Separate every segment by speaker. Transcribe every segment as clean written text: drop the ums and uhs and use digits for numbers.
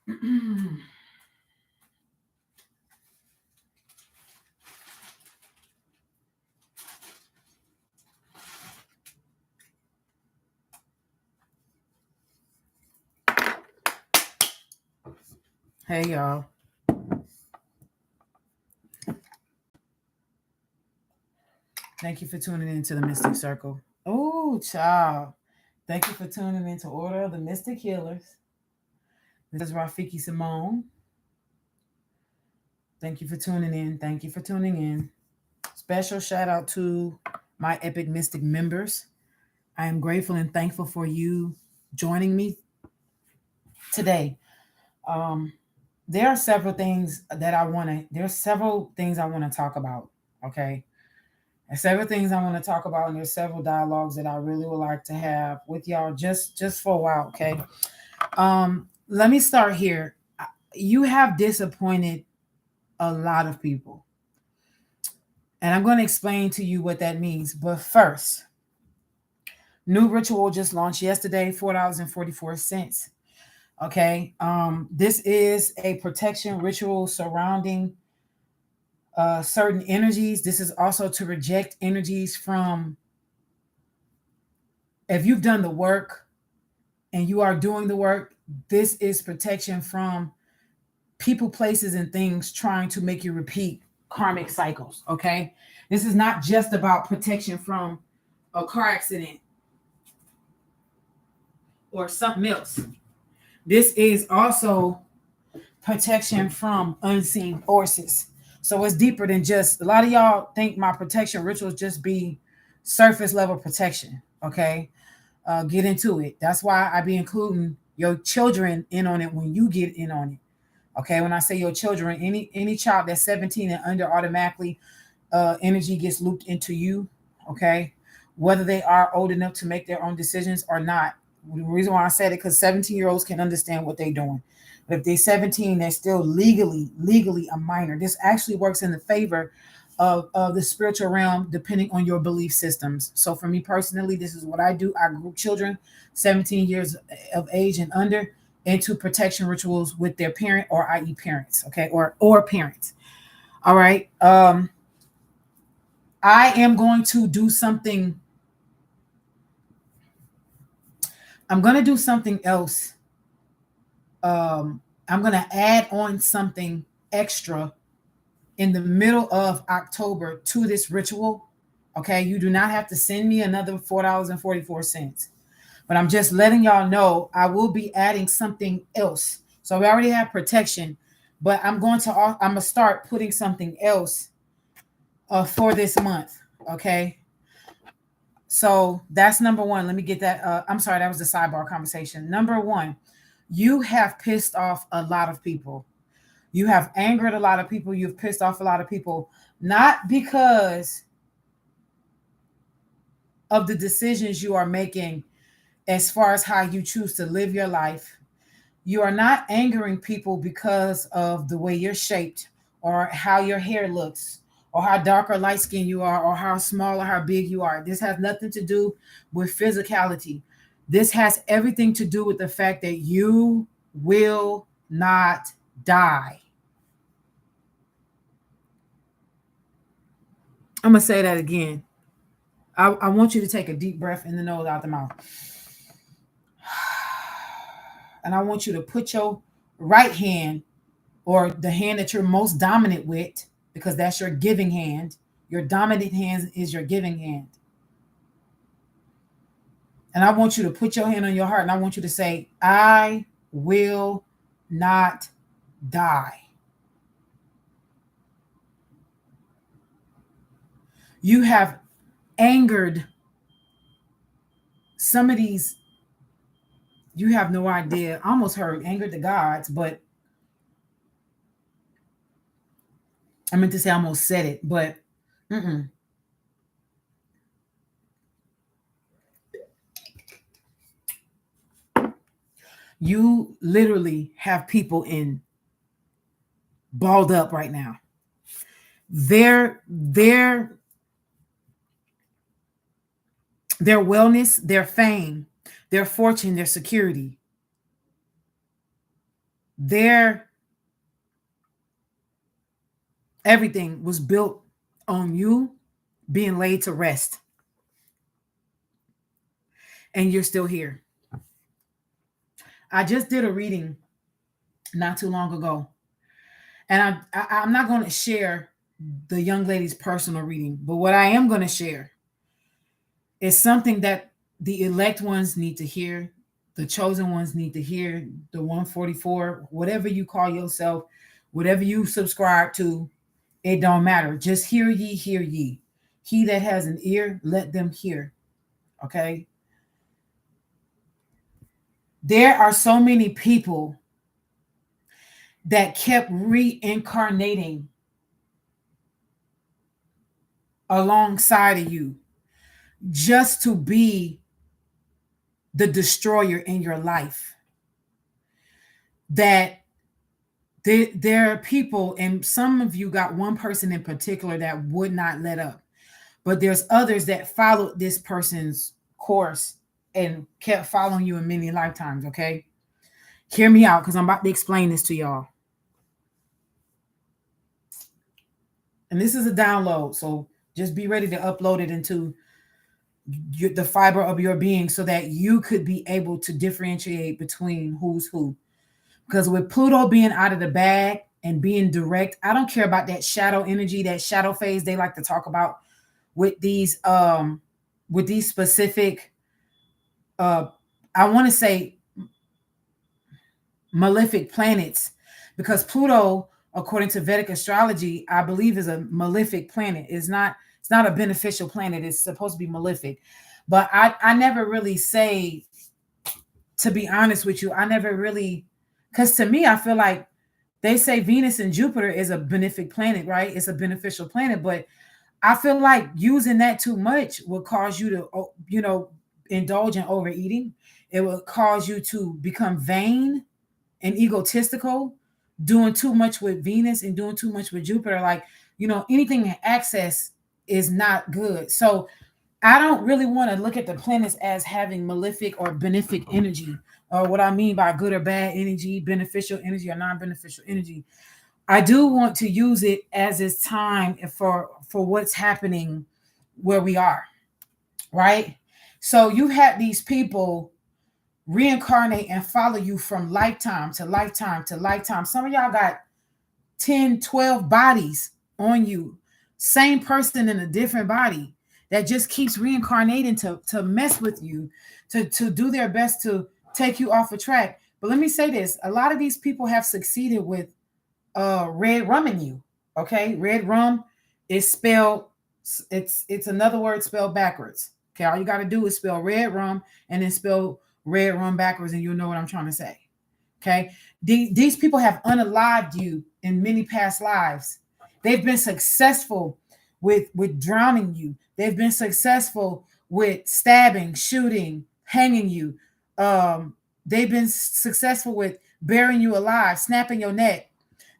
Speaker 1: Hey, y'all. Thank you for tuning into the Mystic Circle. Oh, child. Thank you for tuning into Order of the Mystic Healers. This is Rafiki Simone. Thank you for tuning in. Thank you for tuning in. Special shout out to my Epic Mystic members. I am grateful and thankful for you joining me today. Um, there are several things that I want to. There's several things I want to talk about. Okay, and several things I want to talk about, and there's several dialogues that I really would like to have with y'all just for a while. Okay. Let me start here. You have disappointed a lot of people, and I'm going to explain to you what that means. But first, new ritual just launched yesterday, $4.44. Okay. This is a protection ritual surrounding certain energies. This is also to reject energies from, if you've done the work and you are doing the work, this is protection from people, places, and things trying to make you repeat karmic cycles. Okay. This is not just about protection from a car accident or something else. This is also protection from unseen forces. So it's deeper than just, a lot of y'all think my protection rituals just be surface level protection. Okay. Get into it. That's why I be including your children in on it when you get in on it. Okay. When I say your children, any child that's 17 and under, automatically energy gets looped into you. Okay. Whether they are old enough to make their own decisions or not. The reason why I said it, because 17-year-olds can understand what they're doing. But if they're 17, they're still legally a minor. This actually works in the favor of the spiritual realm, depending on your belief systems. So for me personally, this is what I do. I group children 17 years of age and under into protection rituals with their parent, or i.e. parents, okay, or parents. All right. I am going to do something. I'm going to do something else. I'm going to add on something extra in the middle of October to this ritual. Okay. You do not have to send me another $4.44. But I'm just letting y'all know I will be adding something else. So we already have protection, but I'm going to start putting something else for this month. Okay. So that's number one. Let me get that. I'm sorry, that was the sidebar conversation. Number one, you have pissed off a lot of people. You have angered a lot of people. You've pissed off a lot of people, not because of the decisions you are making as far as how you choose to live your life. You are not angering people because of the way you're shaped, or how your hair looks, or how dark or light skinned you are, or how small or how big you are. This has nothing to do with physicality. This has everything to do with the fact that you will not die. I'm going to say that again. I want you to take a deep breath in the nose, out the mouth. And I want you to put your right hand, or the hand that you're most dominant with, because that's your giving hand. Your dominant hand is your giving hand. And I want you to put your hand on your heart, and I want you to say, I will not die. You have angered some of these. You have no idea. I almost heard angered the gods, but I meant to say I almost said it, but you literally have people in balled up right now. Their wellness, their fame, their fortune, their security Their everything was built on you being laid to rest. And you're still here. I just did a reading not too long ago. And I'm not going to share the young lady's personal reading, but what I am going to share is something that the elect ones need to hear, the chosen ones need to hear, the 144, whatever you call yourself, whatever you subscribe to, it don't matter. Just hear ye, hear ye. He that has an ear, let them hear. Okay? There are so many people that kept reincarnating alongside of you just to be the destroyer in your life. That there are people, and some of you got one person in particular that would not let up, but there's others that followed this person's course and kept following you in many lifetimes. Okay, hear me out, because I'm about to explain this to y'all. And this is a download, so just be ready to upload it into the fiber of your being so that you could be able to differentiate between who's who. Because with Pluto being out of the bag and being direct, I don't care about that shadow energy, that shadow phase they like to talk about with these specific I want to say malefic planets, because Pluto, according to Vedic astrology, I believe is a malefic planet. It's not a beneficial planet. It's supposed to be malefic. But I never really say, to be honest with you, I never really, because to me, I feel like they say Venus and Jupiter is a benefic planet, right? It's a beneficial planet, but I feel like using that too much will cause you to, indulge in overeating. It will cause you to become vain and egotistical, doing too much with Venus and doing too much with Jupiter. Like, anything in excess is not good. So I don't really want to look at the planets as having malefic or benefic energy, or what I mean by good or bad energy, beneficial energy or non-beneficial energy. I do want to use it as it's time for what's happening where we are, right? So you had these people reincarnate and follow you from lifetime to lifetime to lifetime. Some of y'all got 10, 12 bodies on you. Same person in a different body that just keeps reincarnating to mess with you, to do their best to take you off a track. But let me say this. A lot of these people have succeeded with red rum in you. Okay? Red rum is spelled, it's another word spelled backwards. Okay, all you got to do is spell red rum and then spell red rum backwards, and you'll know what I'm trying to say. Okay, these people have unalived you in many past lives. They've been successful with drowning you. They've been successful with stabbing, shooting, hanging you. They've been successful with burying you alive, snapping your neck.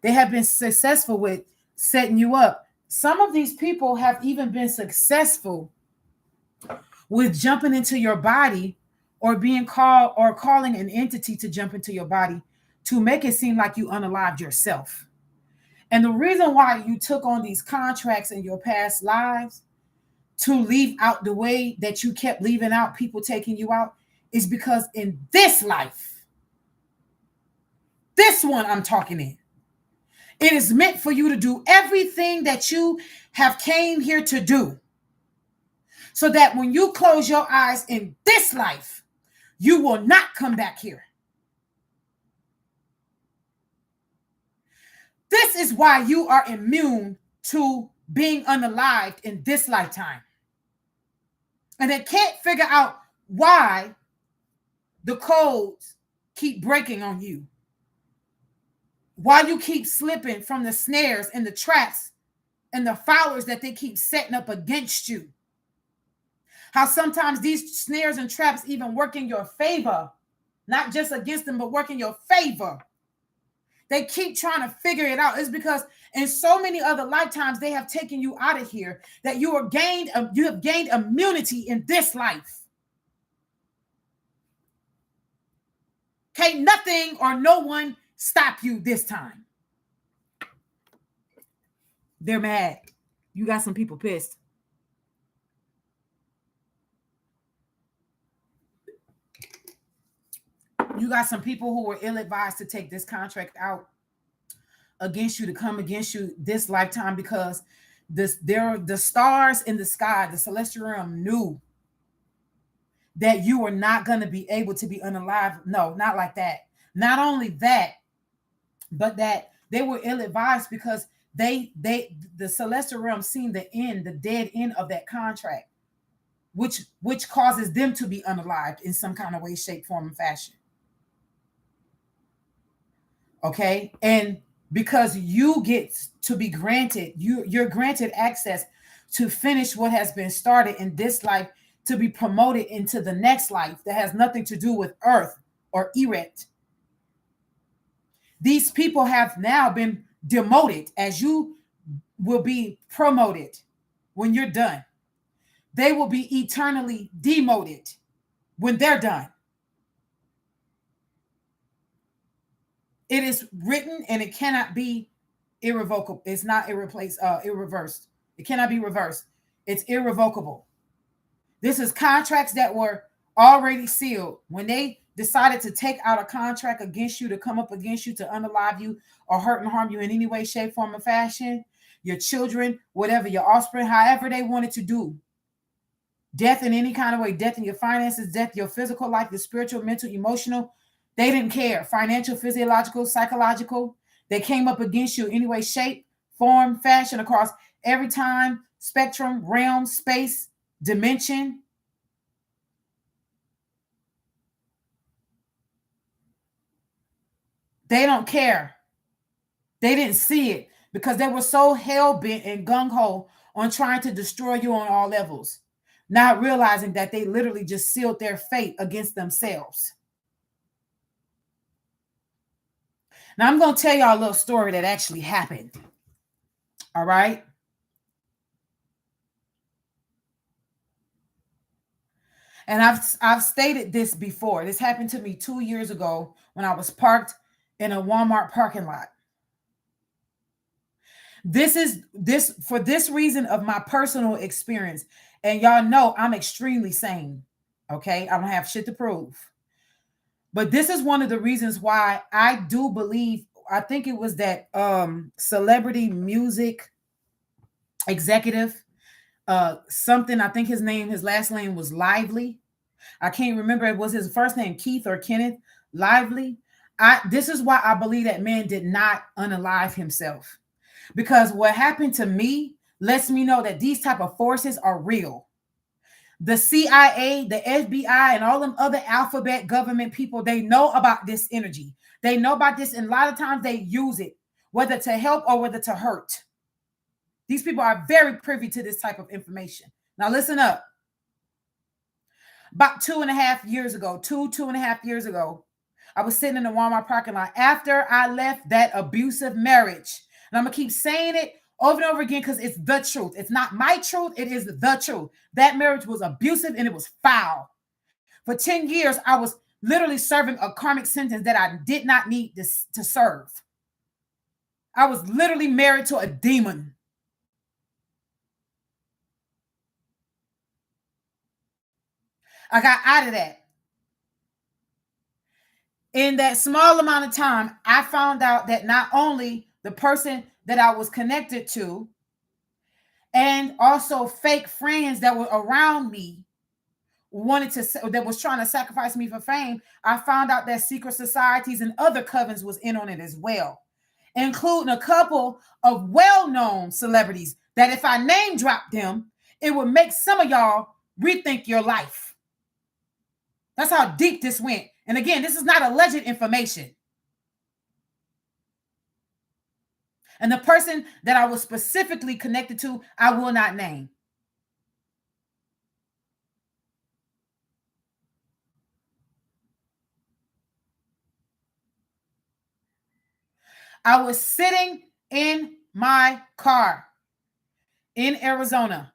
Speaker 1: They have been successful with setting you up. Some of these people have even been successful with jumping into your body, or being called, or calling an entity to jump into your body to make it seem like you unalived yourself. And the reason why you took on these contracts in your past lives to leave out the way that you kept leaving out people taking you out is because in this life, this one I'm talking in, it is meant for you to do everything that you have came here to do, so that when you close your eyes in this life, you will not come back here. This is why you are immune to being unalived in this lifetime. And they can't figure out why the codes keep breaking on you, why you keep slipping from the snares and the traps and the followers that they keep setting up against you. How sometimes these snares and traps even work in your favor, not just against them, but work in your favor. They keep trying to figure it out. It's because in so many other lifetimes, they have taken you out of here that you have gained immunity in this life. Can't nothing or no one stop you this time. They're mad. You got some people pissed. You got some people who were ill-advised to take this contract out against you, to come against you this lifetime, because the stars in the sky, the celestial realm, knew that you were not going to be able to be unalive. No, not like that. Not only that, but that they were ill-advised because the celestial realm seen the end, the dead end of that contract, which causes them to be unalived in some kind of way, shape, form, and fashion. Okay, and because you get to be granted, you're granted access to finish what has been started in this life, to be promoted into the next life that has nothing to do with earth or erect. These people have now been demoted, as you will be promoted when you're done. They will be eternally demoted when they're done. It is written and it cannot be irrevocable. It's not irreversed. It cannot be reversed. It's irrevocable. This is contracts that were already sealed. When they decided to take out a contract against you, to come up against you, to unalive you or hurt and harm you in any way, shape, form, or fashion, your children, whatever, your offspring, however they wanted to do, death in any kind of way, death in your finances, death, your physical life, your spiritual, mental, emotional, they didn't care. Financial, physiological, psychological, they came up against you any way, shape, form, fashion, across every time, spectrum, realm, space, dimension. They don't care. They didn't see it because they were so hell-bent and gung-ho on trying to destroy you on all levels, not realizing that they literally just sealed their fate against themselves. Now, I'm going to tell y'all a little story that actually happened. All right? And I've stated this before. This happened to me 2 years ago when I was parked in a Walmart parking lot. For this reason of my personal experience. And y'all know I'm extremely sane. Okay? I don't have shit to prove. But this is one of the reasons why I do believe, I think it was that celebrity music executive, something, I think his last name was Lively. I can't remember. It was his first name, Keith or Kenneth Lively. This is why I believe that man did not unalive himself. Because what happened to me lets me know that these type of forces are real. The CIA, the FBI, and all them other alphabet government people, they know about this energy. They know about this, and a lot of times they use it, whether to help or whether to hurt. These people are very privy to this type of information. Now listen up. About 2.5 years ago, 2.5 years ago, I was sitting in the Walmart parking lot after I left that abusive marriage. And I'm going to keep saying it over and over again because it's the truth. It's not my truth. It is the truth. That marriage was abusive and it was foul. For 10 years, I was literally serving a karmic sentence that I did not need to serve. I was literally married to a demon. I got out of that. In that small amount of time, I found out that not only the person that I was connected to and also fake friends that were around me that was trying to sacrifice me for fame, I found out that secret societies and other covens was in on it as well, including a couple of well-known celebrities that if I name drop them, it would make some of y'all rethink your life. That's how deep this went. And again, this is not alleged information. And the person that I was specifically connected to, I will not name. I was sitting in my car in Arizona.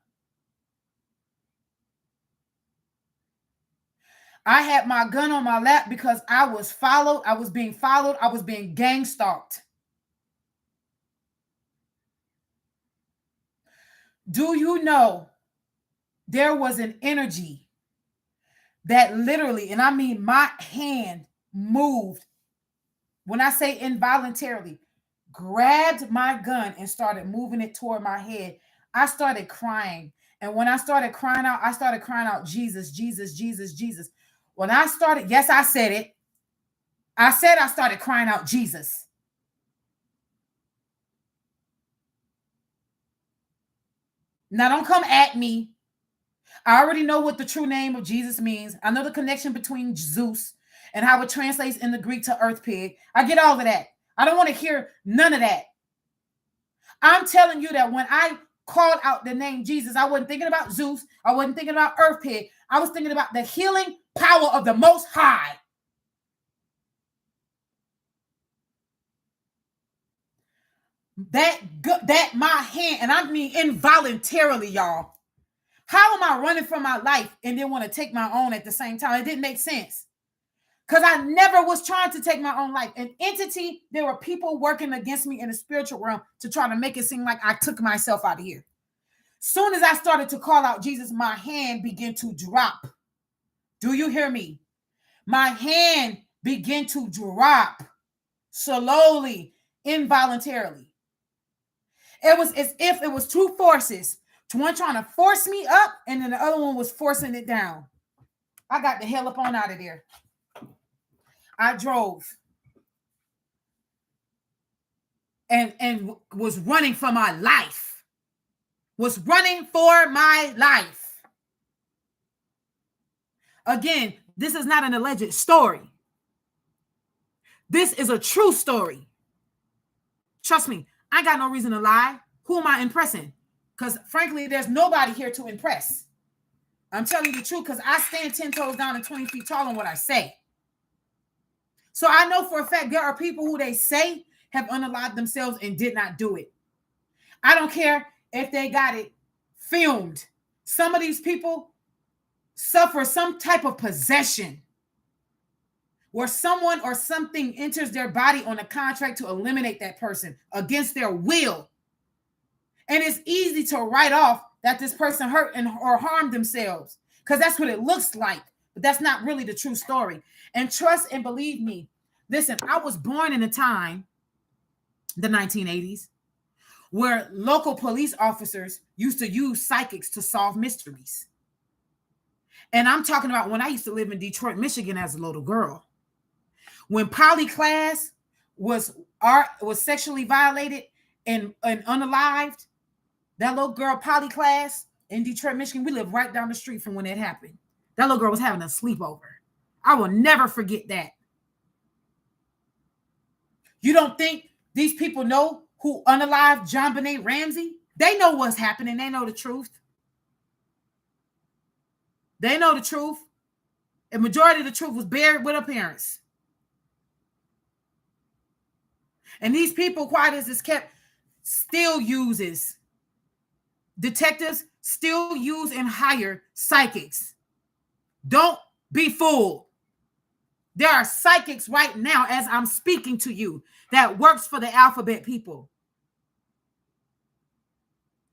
Speaker 1: I had my gun on my lap because I was followed. I was being followed. I was being gang stalked. Do you know there was an energy that literally, and I mean my hand moved, when I say involuntarily, grabbed my gun and started moving it toward my head. I started crying. And when I started crying out, Jesus, Jesus, Jesus, Jesus. When I started, yes, I said it. I said I started crying out, Jesus. Now don't come at me. I already know what the true name of Jesus means. I know the connection between Zeus and how it translates in the Greek to earth pig. I get all of that. I don't want to hear none of that. I'm telling you that when I called out the name Jesus, I wasn't thinking about Zeus. I wasn't thinking about earth pig. I was thinking about the healing power of the Most High. That my hand, and I mean involuntarily, y'all. How am I running for my life and then want to take my own at the same time? It didn't make sense. Because I never was trying to take my own life. An entity, there were people working against me in the spiritual realm to try to make it seem like I took myself out of here. Soon as I started to call out Jesus, my hand began to drop. Do you hear me? My hand began to drop slowly, involuntarily. It was as if it was two forces. One trying to force me up, and then the other one was forcing it down. I got the hell up on out of there. I drove and was running for my life. Was running for my life. Again, this is not an alleged story. This is a true story. Trust me, I got no reason to lie. Who am I impressing? Because frankly, there's nobody here to impress. I'm telling you the truth because I stand 10 toes down and 20 feet tall on what I say. So I know for a fact there are people who they say have unalived themselves and did not do it. I don't care if they got it filmed. Some of these people suffer some type of possession where someone or something enters their body on a contract to eliminate that person against their will. And it's easy to write off that this person hurt or harmed themselves because that's what it looks like. But that's not really the true story. And trust and believe me, listen, I was born in a time, the 1980s, where local police officers used to use psychics to solve mysteries. And I'm talking about when I used to live in Detroit, Michigan as a little girl. When poly class was sexually violated and unalived, that little girl poly class in Detroit, Michigan, we lived right down the street from when it happened. That little girl was having a sleepover. I will never forget that. You don't think these people know who unalived John Benet Ramsey? They know what's happening. They know the truth. They know the truth. A majority of the truth was buried with her parents. And these people, quiet as it's kept, still uses. Detectives still use and hire psychics. Don't be fooled. There are psychics right now as I'm speaking to you that works for the alphabet people.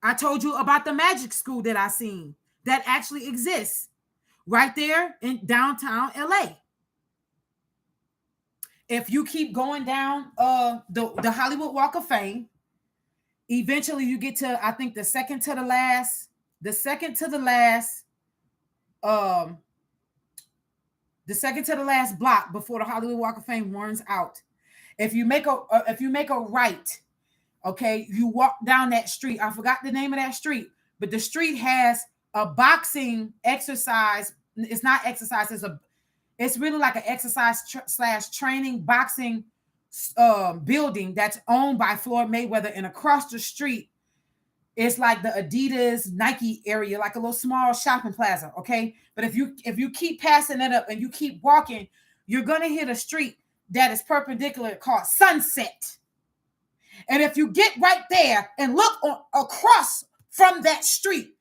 Speaker 1: I told you about the magic school that I seen that actually exists right there in downtown LA. If you keep going down the Hollywood Walk of Fame, eventually you get to, I think, the second to the last block before the Hollywood Walk of Fame runs out. If you make a right, okay, you walk down that street. I forgot the name of that street, but the street has a boxing exercise. It's not exercise. It's really like an exercise / training boxing building that's owned by Floyd Mayweather, and across the street it's like the Adidas Nike area, like a little small shopping plaza. Okay, but if you keep passing it up and you keep walking, you're gonna hit a street that is perpendicular called Sunset. And if you get right there and look across from that street,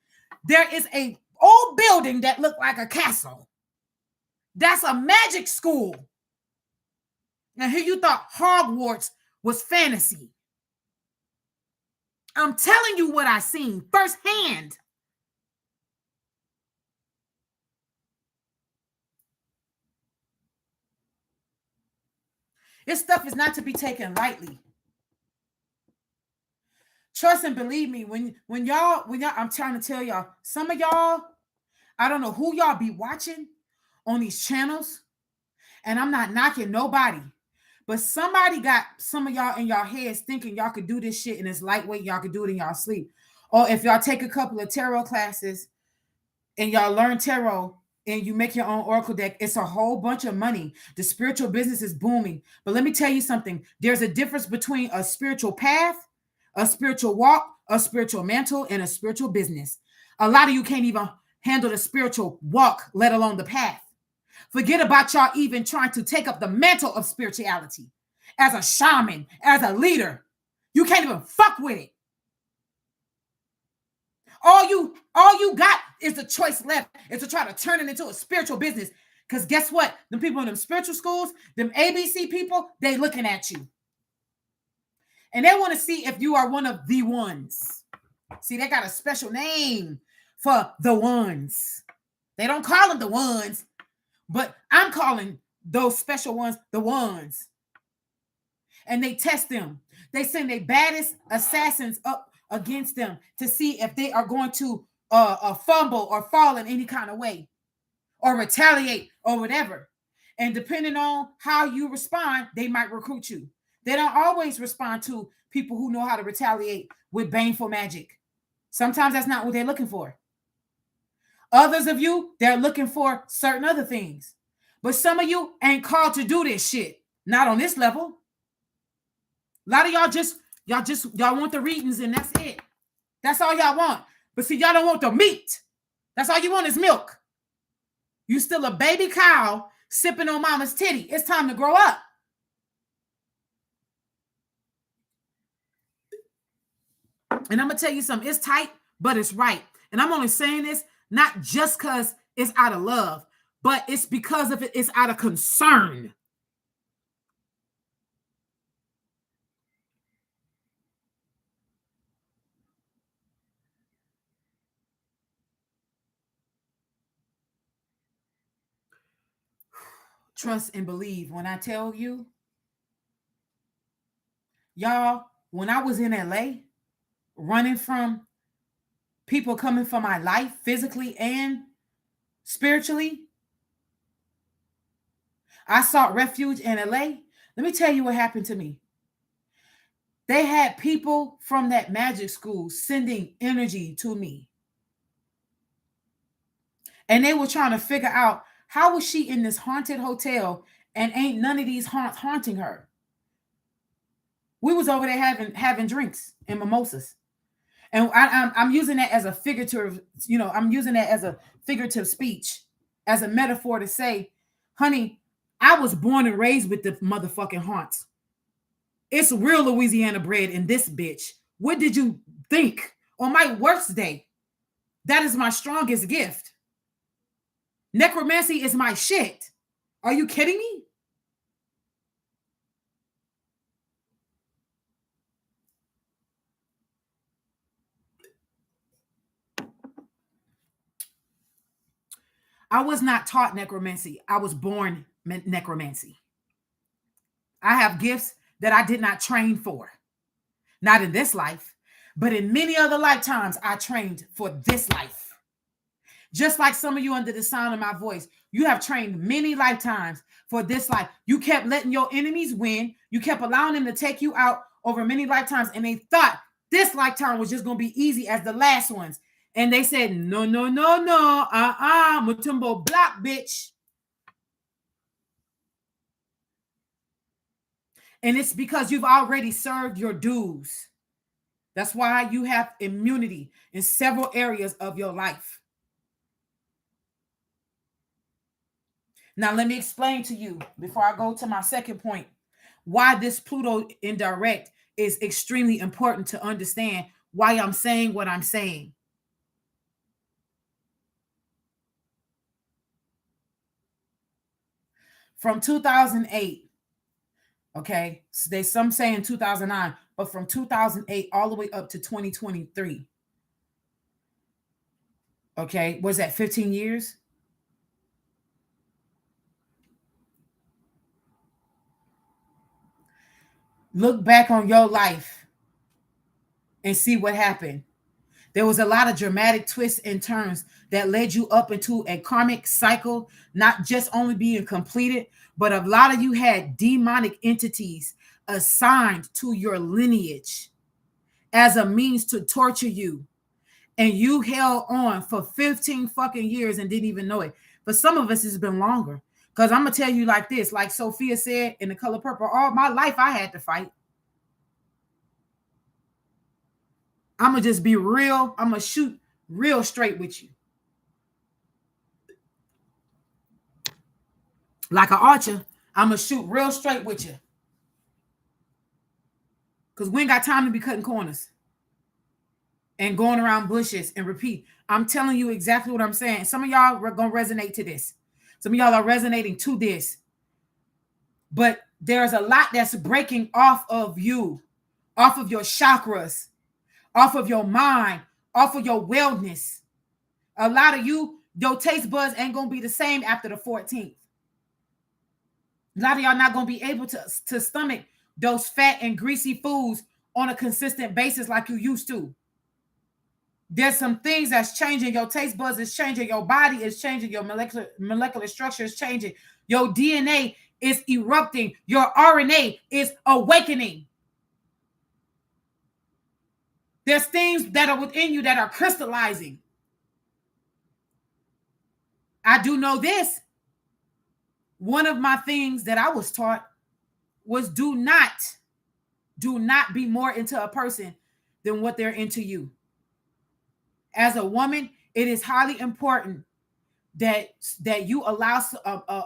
Speaker 1: there is a old building that looked like a castle. That's a magic school. And here you thought Hogwarts was fantasy. I'm telling you what I seen firsthand. This stuff is not to be taken lightly. Trust and believe me, when y'all, I'm trying to tell y'all, some of y'all, I don't know who y'all be watching on these channels, and I'm not knocking nobody, but somebody got some of y'all in y'all heads thinking y'all could do this shit and it's lightweight, y'all could do it in y'all sleep. Or if y'all take a couple of tarot classes and y'all learn tarot and you make your own oracle deck, it's a whole bunch of money. The spiritual business is booming. But let me tell you something. There's a difference between a spiritual path, a spiritual walk, a spiritual mantle, and a spiritual business. A lot of you can't even handle the spiritual walk, let alone the path. Forget about y'all even trying to take up the mantle of spirituality as a shaman, as a leader. You can't even fuck with it. All you got is the choice left is to try to turn it into a spiritual business. Because guess what? Them people in them spiritual schools, them ABC people, they looking at you. And they want to see if you are one of the ones. See, they got a special name for the ones. They don't call them the ones, but I'm calling those special ones the ones. And they test them. They send their baddest assassins up against them to see if they are going to fumble or fall in any kind of way or retaliate or whatever. And depending on how you respond, they might recruit you. They don't always respond to people who know how to retaliate with baneful magic. Sometimes that's not what they're looking for. Others of you, they're looking for certain other things. But some of you ain't called to do this shit. Not on this level. A lot of y'all want the readings and that's it. That's all y'all want. But see, y'all don't want the meat. That's all you want is milk. You still a baby cow sipping on mama's titty. It's time to grow up. And I'm going to tell you something. It's tight, but it's right. And I'm only saying this not just because it's out of love, but it's because of it's out of concern. Trust and believe. When I tell you, y'all, when I was in LA, running from people coming for my life, physically and spiritually, I sought refuge in LA. Let me tell you what happened to me. They had people from that magic school sending energy to me. And they were trying to figure out how was she in this haunted hotel and ain't none of these haunts haunting her. We was over there having drinks and mimosas. And I'm using that as a figurative, I'm using that as a figurative speech, as a metaphor to say, honey, I was born and raised with the motherfucking haunts. It's real Louisiana bread in this bitch. What did you think? On my worst day, that is my strongest gift. Necromancy is my shit. Are you kidding me? I was not taught necromancy. I was born necromancy. I have gifts that I did not train for. Not in this life, but in many other lifetimes, I trained for this life. Just like some of you under the sound of my voice, you have trained many lifetimes for this life. You kept letting your enemies win. You kept allowing them to take you out over many lifetimes, and they thought this lifetime was just going to be easy as the last ones. And they said, no, Mutumbo block, bitch. And it's because you've already served your dues. That's why you have immunity in several areas of your life. Now, let me explain to you before I go to my second point why this Pluto indirect is extremely important to understand why I'm saying what I'm saying. from 2008, okay, so they some say in 2009, but from 2008 all the way up to 2023, okay, was that 15 years? Look back on your life and see what happened. There was a lot of dramatic twists and turns that led you up into a karmic cycle, not just only being completed, but a lot of you had demonic entities assigned to your lineage as a means to torture you. And you held on for 15 fucking years and didn't even know it. For some of us, it's been longer. Because I'm going to tell you like this, like Sophia said in The Color Purple, all my life I had to fight. I'm going to just be real. I'm going to shoot real straight with you. Like an archer, I'm going to shoot real straight with you. Because we ain't got time to be cutting corners and going around bushes and repeat. I'm telling you exactly what I'm saying. Some of y'all are going to resonate to this. Some of y'all are resonating to this. But there's a lot that's breaking off of you, off of your chakras, off of your mind, off of your wellness. A lot of you, your taste buds ain't going to be the same after the 14th. A lot of y'all not going to be able to stomach those fat and greasy foods on a consistent basis like you used to. There's some things that's changing. Your taste buds is changing. Your body is changing. Your molecular structure is changing. Your DNA is erupting. Your RNA is awakening. There's things that are within you that are crystallizing. I do know this. One of my things that I was taught was do not be more into a person than what they're into you. As a woman, it is highly important that you allow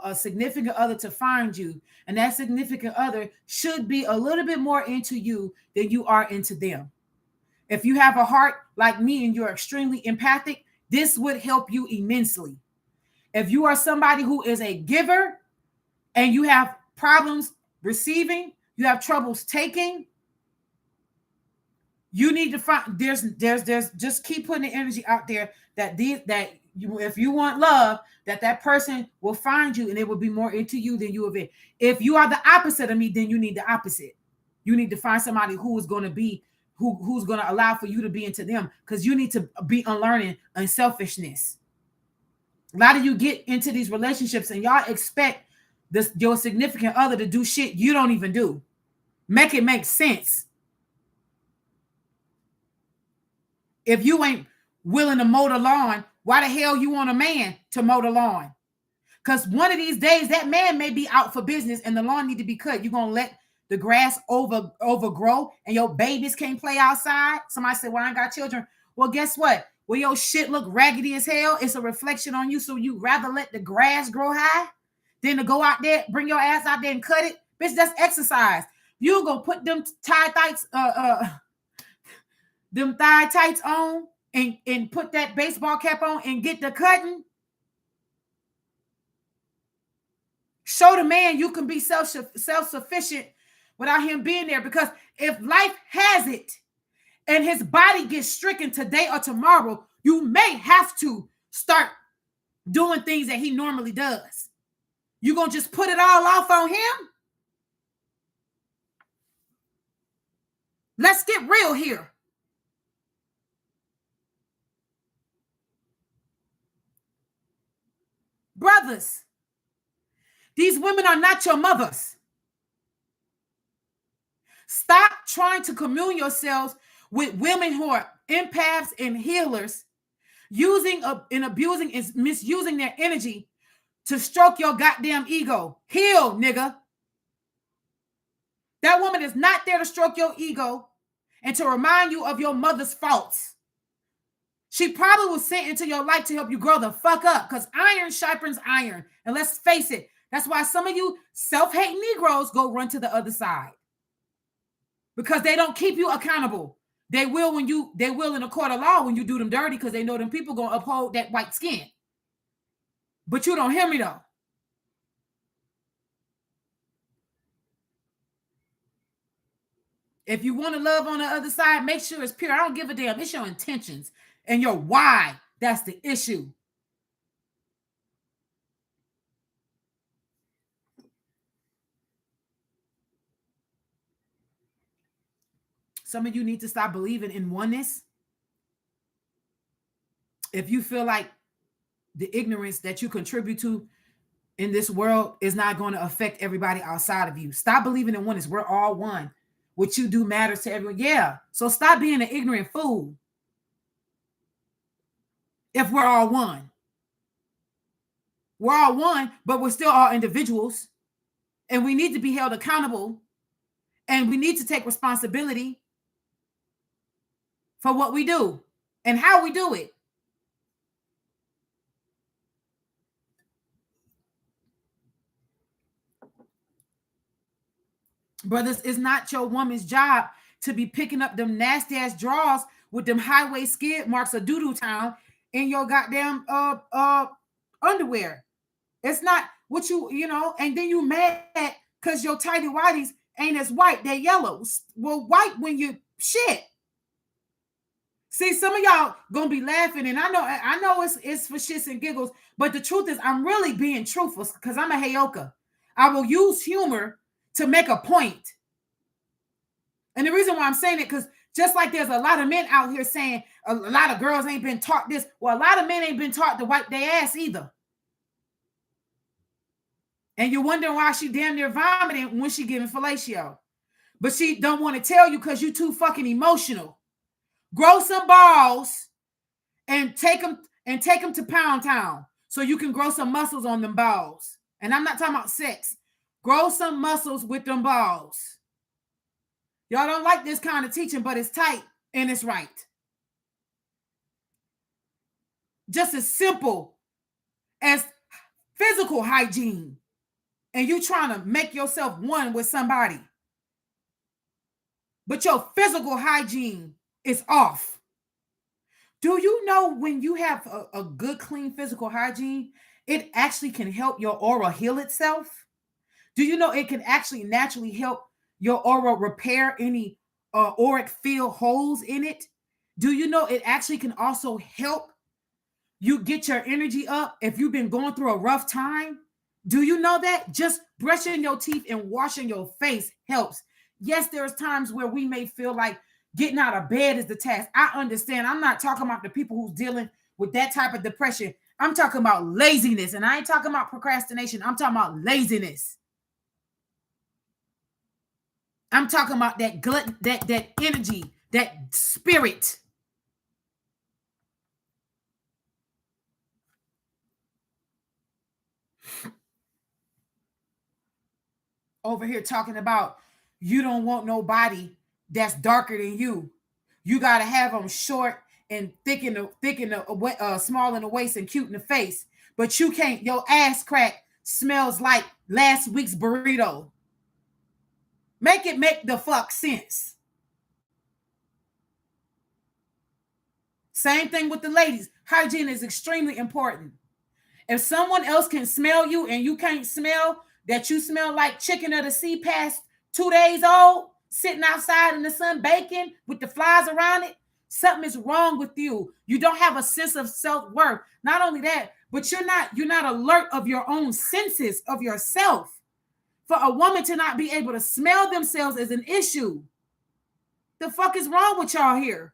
Speaker 1: a significant other to find you, and that significant other should be a little bit more into you than you are into them. If you have a heart like me and you're extremely empathic, this would help you immensely. If you are somebody who is a giver and you have problems receiving, you have troubles taking, you need to find there's just keep putting the energy out there that you, if you want love, that person will find you and it will be more into you than you of it. If you are the opposite of me, then you need the opposite. You need to find somebody who is going to be who's going to allow for you to be into them, because you need to be unlearning unselfishness. A lot of you get into these relationships and y'all expect your significant other to do shit you don't even do. Make it make sense. If you ain't willing to mow the lawn, why the hell you want a man to mow the lawn? Because one of these days that man may be out for business and the lawn need to be cut. You're going to let the grass overgrow and your babies can't play outside? Somebody said, well, I ain't got children. Well, guess what? Well, your shit look raggedy as hell. It's a reflection on you. So you rather let the grass grow high than to go out there, bring your ass out there and cut it? Bitch, that's exercise. You gonna put them thigh tights on and put that baseball cap on and get the cutting? Show the man you can be self-sufficient without him being there. Because if life has it and his body gets stricken today or tomorrow, you may have to start doing things that he normally does. You gonna just put it all off on him? Let's get real here. Brothers, these women are not your mothers. Stop trying to commune yourselves with women who are empaths and healers, using and abusing and misusing their energy to stroke your goddamn ego. Heal, nigga. That woman is not there to stroke your ego and to remind you of your mother's faults. She probably was sent into your life to help you grow the fuck up, because iron sharpens iron. And let's face it, that's why some of you self-hating Negroes go run to the other side, because they don't keep you accountable. They will in a court of law when you do them dirty, because they know them people gonna uphold that white skin. But you don't hear me though. If you want to love on the other side, make sure it's pure. I don't give a damn. It's your intentions and your why. That's the issue. Some of you need to stop believing in oneness. If you feel like the ignorance that you contribute to in this world is not going to affect everybody outside of you, stop believing in oneness. We're all one. What you do matters to everyone. Yeah. So stop being an ignorant fool. If we're all one, we're all one, but we're still all individuals, and we need to be held accountable, and we need to take responsibility for what we do and how we do it. Brothers, it's not your woman's job to be picking up them nasty ass drawers with them highway skid marks of doo-doo town in your goddamn underwear. It's not what you know, and then you mad because your tidy whities ain't as white, they're yellow. Well, white when you shit. See, some of y'all gonna be laughing, and I know it's for shits and giggles, but the truth is I'm really being truthful because I'm a Heyoka. I will use humor to make a point. And the reason why I'm saying it, because just like there's a lot of men out here saying a lot of girls ain't been taught this, well, a lot of men ain't been taught to wipe their ass either. And you're wondering why she damn near vomiting when she giving fellatio. But she don't want to tell you because you too fucking emotional. Grow some balls and take them to Pound Town so you can grow some muscles on them balls. And I'm not talking about sex. Grow some muscles with them balls. Y'all don't like this kind of teaching, but it's tight and it's right. Just as simple as physical hygiene. And you trying to make yourself one with somebody. But your physical hygiene is off. Do you know when you have a good, clean physical hygiene, it actually can help your aura heal itself? Do you know it can actually naturally help your aura repair any auric field holes in it? Do you know it actually can also help you get your energy up if you've been going through a rough time? Do you know that? Just brushing your teeth and washing your face helps. Yes, there's times where we may feel like getting out of bed is the task. I understand. I'm not talking about the people who's dealing with that type of depression. I'm talking about laziness, and I ain't talking about procrastination. I'm talking about laziness. I'm talking about that glut, that energy, that spirit. Over here talking about you don't want nobody that's darker than you. You got to have them short and thick in the small in the waist and cute in the face. But you can't. Your ass crack smells like last week's burrito. Make it make the fuck sense. Same thing with the ladies. Hygiene is extremely important. If someone else can smell you and you can't smell, that you smell like chicken of the sea past 2 days old, sitting outside in the sun baking with the flies around it, something is wrong with you. You don't have a sense of self-worth. Not only that, but you're not alert of your own senses of yourself. For a woman to not be able to smell themselves is an issue. The fuck is wrong with y'all here?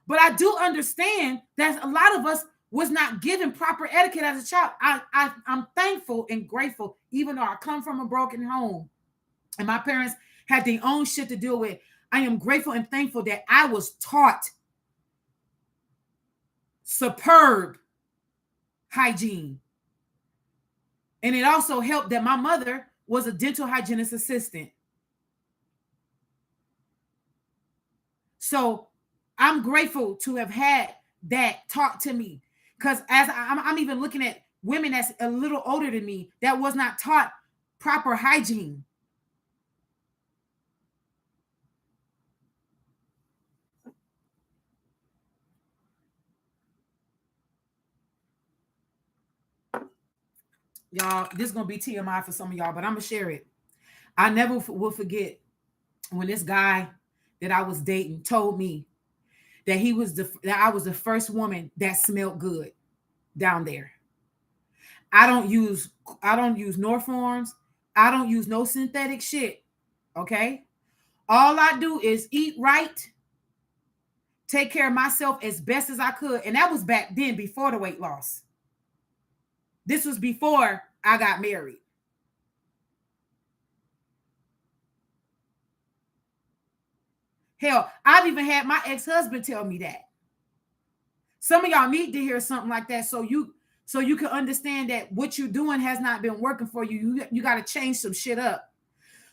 Speaker 1: But I do understand that a lot of us was not given proper etiquette as a child. I'm thankful and grateful, even though I come from a broken home and my parents had their own shit to deal with. I am grateful and thankful that I was taught superb hygiene. And it also helped that my mother was a dental hygienist assistant. So I'm grateful to have had that taught to me, because as I'm even looking at women that's a little older than me that was not taught proper hygiene. Y'all, this is going to be TMI for some of y'all, but I'm going to share it. I never will forget when this guy that I was dating told me that that I was the first woman that smelled good down there. I don't use Norforms. I don't use no synthetic shit. Okay? All I do is eat right, take care of myself as best as I could. And that was back then before the weight loss. This was before I got married. Hell, I've even had my ex-husband tell me that. Some of y'all need to hear something like that so you can understand that what you're doing has not been working for you. You got to change some shit up.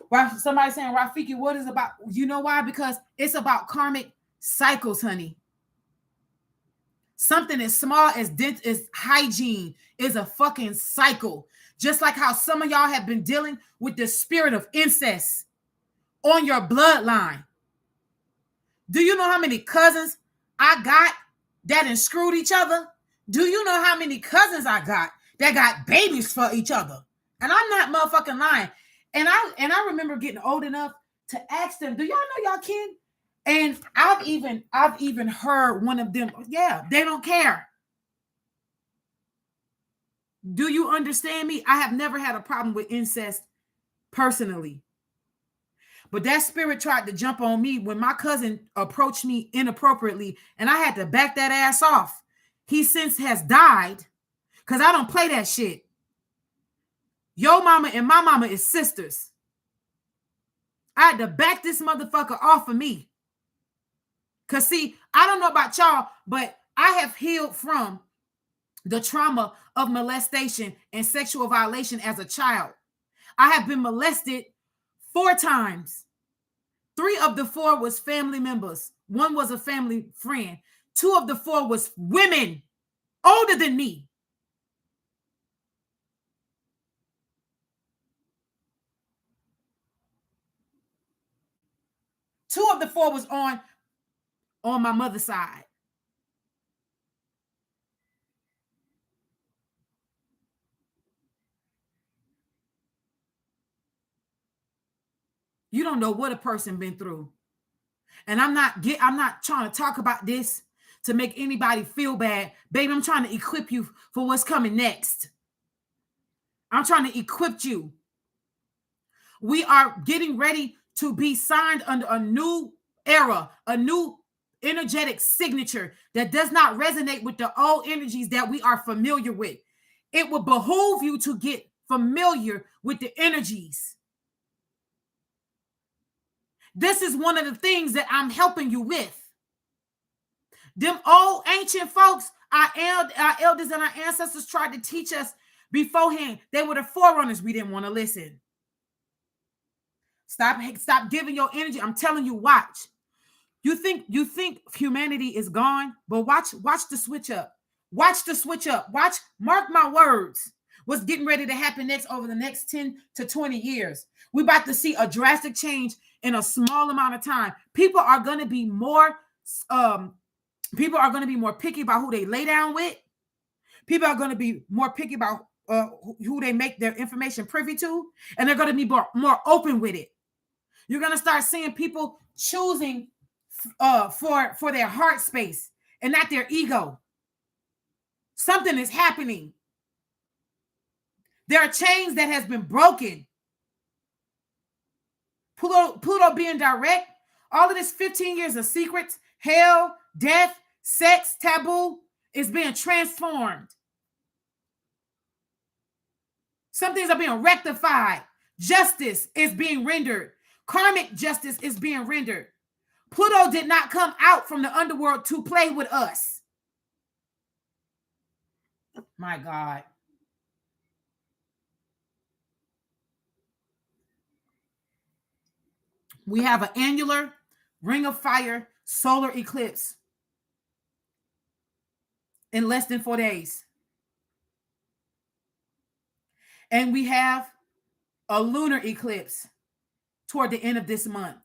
Speaker 1: Why somebody saying, Rafiki, what is about? You know why? Because it's about karmic cycles, honey. Something as small as hygiene is a fucking cycle. Just like how some of y'all have been dealing with the spirit of incest on your bloodline. Do you know how many cousins I got that done screwed each other? Do you know how many cousins I got that got babies for each other? And I'm not motherfucking lying. And I remember getting old enough to ask them, do y'all know y'all kin? And I've even heard one of them, yeah, they don't care. Do you understand me? I have never had a problem with incest personally. But that spirit tried to jump on me when my cousin approached me inappropriately, and I had to back that ass off. He since has died because I don't play that shit. Your mama and my mama is sisters. I had to back this motherfucker off of me. Because, see, I don't know about y'all, but I have healed from the trauma of molestation and sexual violation as a child. I have been molested 4 times. 3 of the 4 was family members. 1 was a family friend. 2 of the 4 was women older than me. Two of the 4 was on my mother's side. You don't know what a person been through. And I'm not trying to talk about this to make anybody feel bad. Baby, I'm trying to equip you for what's coming next. I'm trying to equip you. We are getting ready to be signed under a new era, a new energetic signature that does not resonate with the old energies that we are familiar with. It will behoove you to get familiar with the energies. This is one of the things that I'm helping you with. Them old ancient folks, our elders and our ancestors tried to teach us beforehand. They were the forerunners. We didn't want to listen. Stop giving your energy. I'm telling you, watch. You think humanity is gone, but watch the switch up. Watch the switch up. Watch, mark my words. What's getting ready to happen next over the next 10 to 20 years? We're about to see a drastic change in a small amount of time. People are going to be more picky about who they lay down with. People are going to be more picky about who they make their information privy to, and they're going to be more open with it. You're going to start seeing people choosing for their heart space and not their ego. Something is happening. There are chains that has been broken. Pluto being direct, all of this 15 years of secrets, hell, death, sex, taboo is being transformed. Some things are being rectified. Justice is being rendered. Karmic justice is being rendered. Pluto did not come out from the underworld to play with us. My God. We have an annular ring of fire solar eclipse in less than 4 days. And we have a lunar eclipse toward the end of this month.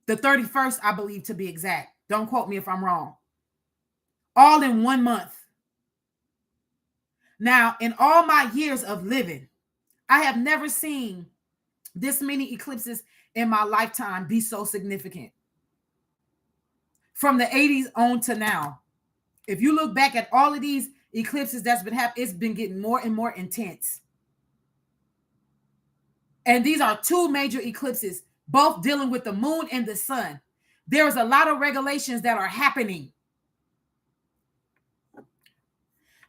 Speaker 1: The 31st, I believe, to be exact. Don't quote me if I'm wrong. All in 1 month. Now, in all my years of living, I have never seen this many eclipses in my lifetime be so significant. From the 80s on to now. If you look back at all of these eclipses that's been happening, it's been getting more and more intense. And these are two major eclipses, both dealing with the moon and the sun. There's a lot of regulations that are happening.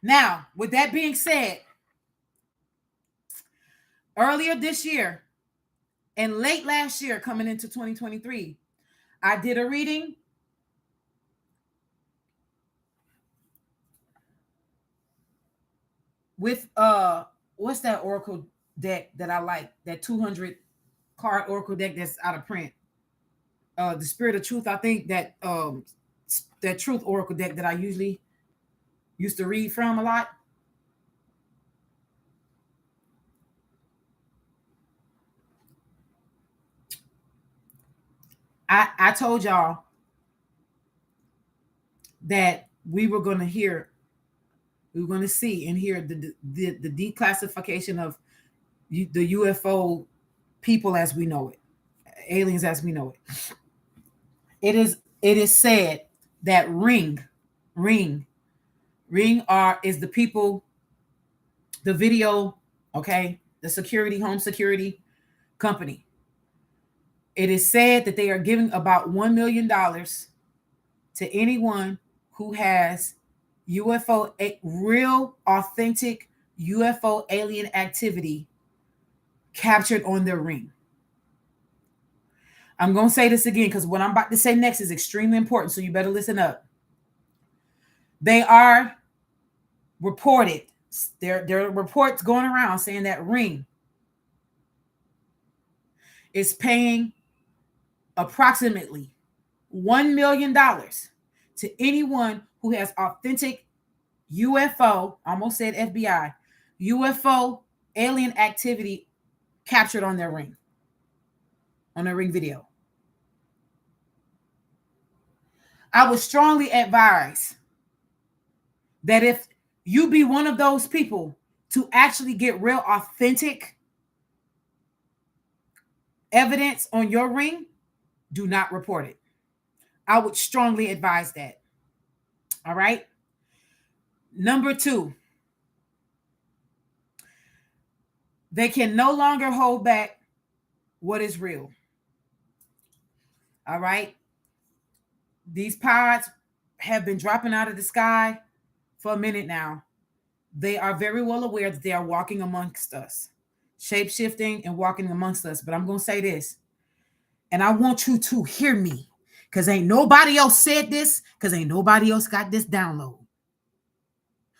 Speaker 1: Now, with that being said, earlier this year and late last year, coming into 2023, I did a reading with what's that oracle deck that I like, that 200 card oracle deck that's out of print, the Spirit of Truth. I think that that Truth oracle deck that I usually used to read from a lot. I told y'all that we were going to see and hear the declassification of the UFO people as we know it, aliens as we know it. It is said that Ring is the people, the video, okay, the security, home security company. It is said that they are giving about $1 million to anyone who has UFO, real, authentic UFO alien activity captured on their Ring. I'm going to say this again because what I'm about to say next is extremely important, so you better listen up. They are reported, there are reports going around saying that Ring is paying approximately $1 million to anyone who has authentic UFO, almost said FBI, UFO alien activity captured on their Ring video. I would strongly advise that if you be one of those people to actually get real authentic evidence on your Ring, do not report it. I would strongly advise that. All right. Number 2, they can no longer hold back what is real. All right. These pods have been dropping out of the sky for a minute now. They are very well aware that they are walking amongst us, shape-shifting and walking amongst us. But I'm going to say this, and I want you to hear me, because ain't nobody else said this, because ain't nobody else got this download.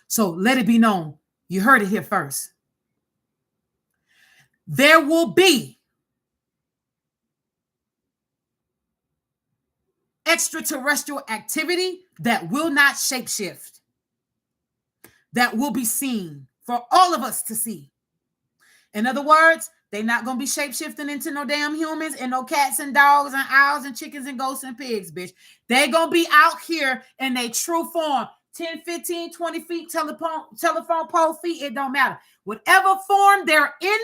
Speaker 1: So let it be known, you heard it here first. There will be extraterrestrial activity that will not shapeshift, that will be seen for all of us to see. In other words, they're not going to be shapeshifting into no damn humans and no cats and dogs and owls and chickens and ghosts and pigs, bitch. They're going to be out here in their true form. 10, 15, 20 feet, telephone pole feet, it don't matter. Whatever form they're in,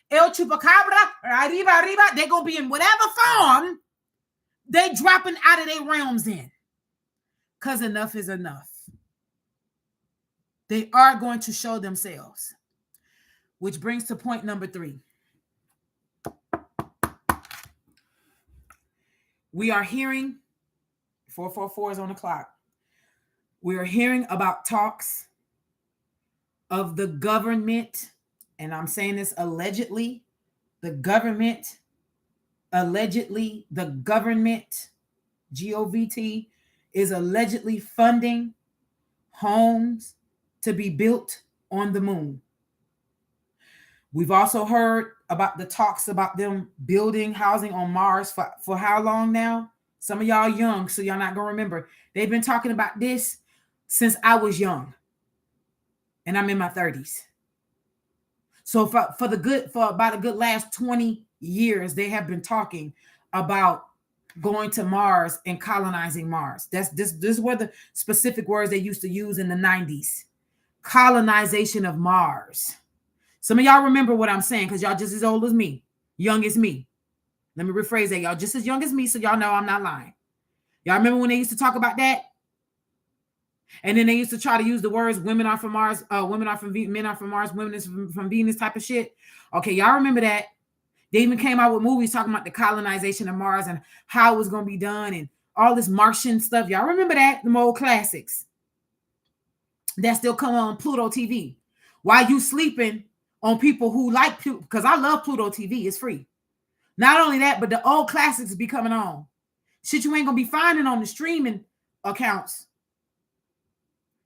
Speaker 1: El Chupacabra, arriba, they're going to be in whatever form they dropping out of their realms in. Because enough is enough. They are going to show themselves. Which brings to point number 3. We are hearing, 444 is on the clock. We are hearing about talks of the government, and I'm saying this allegedly, the government, GOVT, is allegedly funding homes to be built on the moon. We've also heard about the talks about them building housing on Mars for how long now? Some of y'all young, so y'all not going to remember. They've been talking about this since I was young, and I'm in my 30s. So for about a good last 20 years, they have been talking about going to Mars and colonizing Mars. This were the specific words they used to use in the 90s. Colonization of Mars. Some of y'all remember what I'm saying because y'all just as old as me, young as me. Let me rephrase that. Y'all just as young as me, so y'all know I'm not lying. Y'all remember when they used to talk about that? And then they used to try to use the words women are from Mars, women are from men are from Mars, women is from Venus type of shit. Okay, y'all remember that? They even came out with movies talking about the colonization of Mars and how it was going to be done and all this Martian stuff. Y'all remember that? The old classics that still come on Pluto TV. While you sleeping on people who like Pluto, because I love Pluto TV. It's free. Not only that, but the old classics be coming on. Shit you ain't going to be finding on the streaming accounts.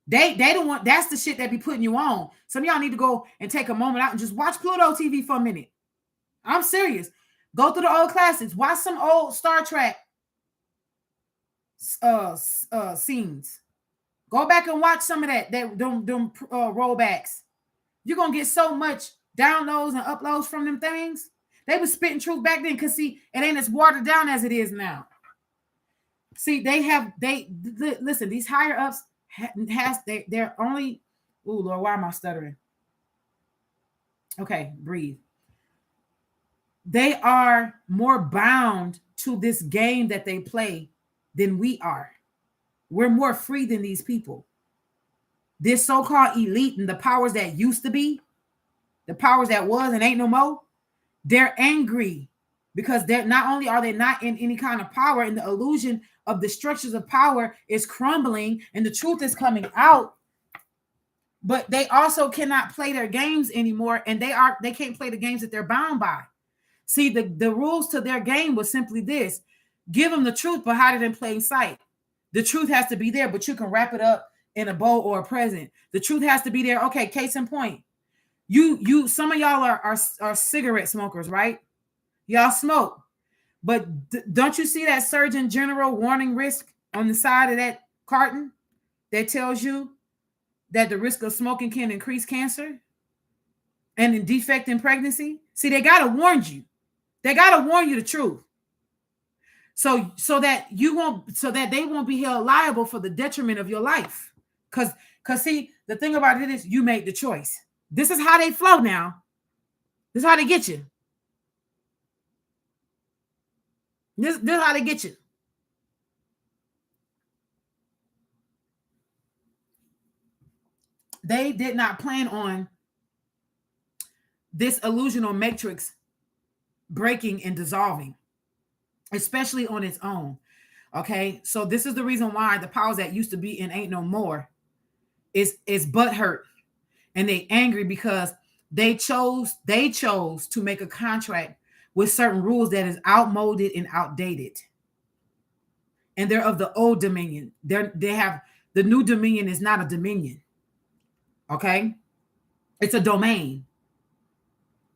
Speaker 1: They don't want, that's the shit that be putting you on. Some of y'all need to go and take a moment out and just watch Pluto TV for a minute. I'm serious. Go through the old classics. Watch some old Star Trek scenes. Go back and watch some of them rollbacks. You're gonna get so much downloads and uploads from them things. They was spitting truth back then, because see, it ain't as watered down as it is now. See, listen, these higher ups they're only, ooh Lord, why am I stuttering? Okay, breathe. They are more bound to this game that they play than we are. We're more free than these people. This so-called elite and the powers that used to be, the powers that was and ain't no more, they're angry because they're not only are they not in any kind of power, and the illusion of the structures of power is crumbling and the truth is coming out, but they also cannot play their games anymore, and they can't play the games that they're bound by. See, the rules to their game was simply this: give them the truth, but hide it in plain sight. The truth has to be there, but you can wrap it up in a bow or a present. The truth has to be there. Okay, case in point. Some of y'all are cigarette smokers, right? Y'all smoke. But don't you see that Surgeon General warning risk on the side of that carton that tells you that the risk of smoking can increase cancer and defect in pregnancy? See, they got to warn you. They got to warn you the truth. So that they won't be held liable for the detriment of your life. Because see, the thing about it is you made the choice. This is how they flow now. This is how they get you. This is how they get you. They did not plan on this illusional matrix breaking and dissolving, especially on its own. Okay, so this is the reason why the powers that used to be and ain't no more is butthurt, and they angry because they chose to make a contract with certain rules that is outmoded and outdated, and they're of the old dominion. They have the new dominion is not a dominion. Okay, it's a domain.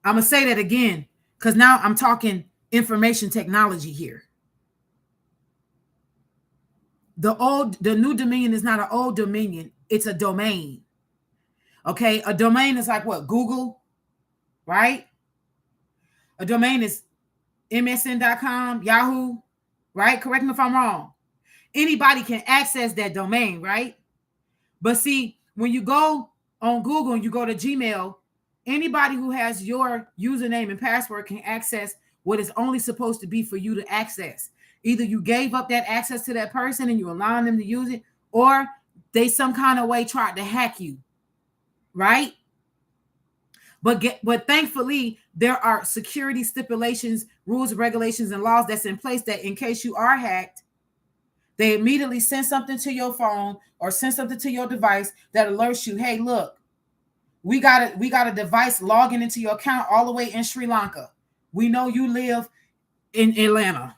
Speaker 1: I'm gonna say that again because now I'm talking information technology here. The new dominion is not an old dominion, it's a domain. Okay, a domain is like what? Google, right? A domain is msn.com, Yahoo, right? Correct me if I'm wrong. Anybody can access that domain, right? But see, when you go on Google and you go to Gmail, anybody who has your username and password can access what is only supposed to be for you to access. Either you gave up that access to that person and you're allowing them to use it, or they some kind of way tried to hack you, right? But thankfully, there are security stipulations, rules, regulations, and laws that's in place that in case you are hacked, they immediately send something to your phone or send something to your device that alerts you, hey, look, we got a device logging into your account all the way in Sri Lanka. We know you live in Atlanta.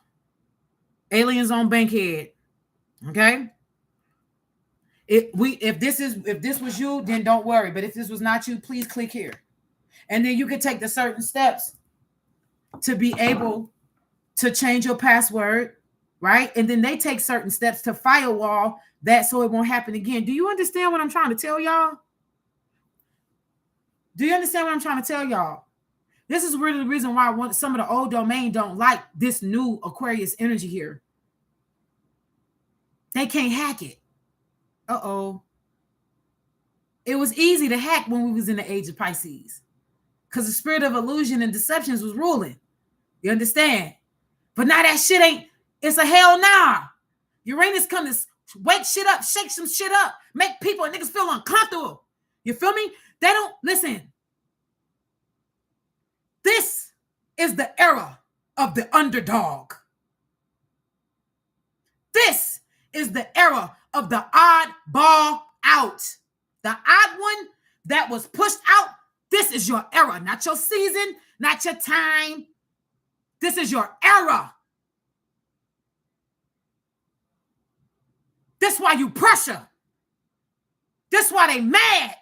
Speaker 1: Aliens on Bankhead. Okay. If this was you, then don't worry. But if this was not you, please click here. And then you can take the certain steps to be able to change your password, right? And then they take certain steps to firewall that so it won't happen again. Do you understand what I'm trying to tell y'all? Do you understand what I'm trying to tell y'all? This is really the reason why some of the old domain don't like this new Aquarius energy here. They can't hack it. Uh-oh. It was easy to hack when we was in the age of Pisces because the spirit of illusion and deceptions was ruling. You understand? But now that shit ain't, it's a hell nah. Uranus come to wake shit up, shake some shit up, make people and niggas feel uncomfortable. You feel me? They don't listen. This is the era of the underdog. This is the era of the oddball out. The odd one that was pushed out. This is your era, not your season, not your time. This is your era. This why you pressure. This why they mad.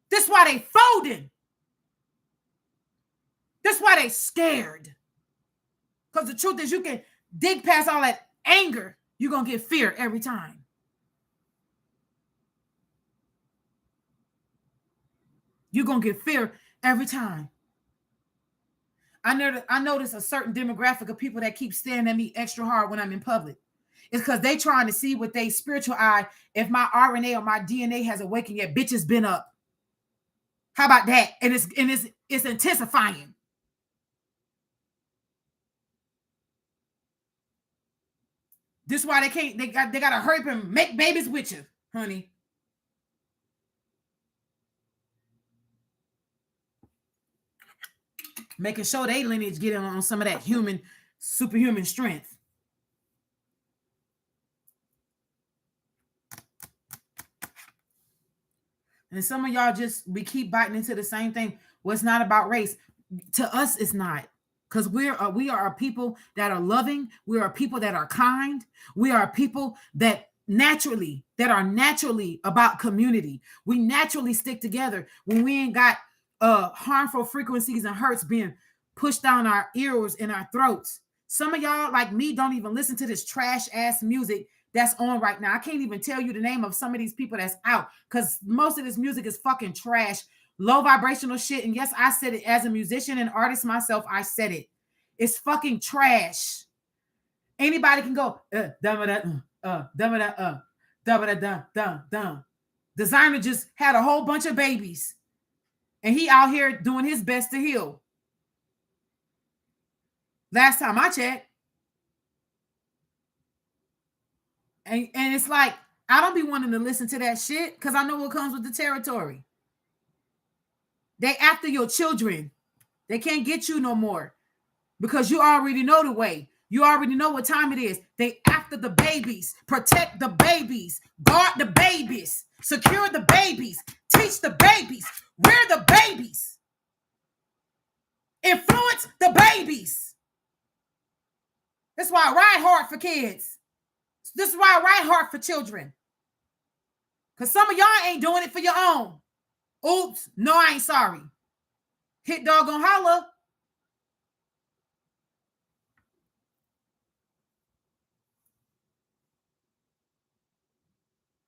Speaker 1: This why they folding. This why they scared. Because the truth is you can dig past all that anger. You're going to get fear every time. You're going to get fear every time. I notice a certain demographic of people that keep staring at me extra hard when I'm in public. It's because they trying to see with their spiritual eye if my RNA or my DNA has awakened yet. Bitch has been up. How about that? And it's intensifying. This is why they gotta hurry up and make babies with you, honey. Making sure they lineage get on some of that superhuman strength. And some of y'all we keep biting into the same thing. Well, it's not about race. To us, it's not. Because we are a people that are loving. We are people that are kind. We are people that are naturally about community. We naturally stick together when we ain't got harmful frequencies and hurts being pushed down our ears and our throats. Some of y'all, like me, don't even listen to this trash ass music that's on right now. I can't even tell you the name of some of these people that's out because most of this music is fucking trash, low vibrational shit. And yes, I said it as a musician and artist myself. I said it. It's fucking trash. Anybody can go Designer just had a whole bunch of babies, and he out here doing his best to heal. Last time I checked. And it's like, I don't be wanting to listen to that shit because I know what comes with the territory. They after your children. They can't get you no more because you already know the way. You already know what time it is. They after the babies. Protect the babies. Guard the babies. Secure the babies. Teach the babies. Rear the babies. Influence the babies. That's why I ride hard for kids. This is why I ride hard for children. Because some of y'all ain't doing it for your own. Oops. No, I ain't sorry. Hit dog on holla.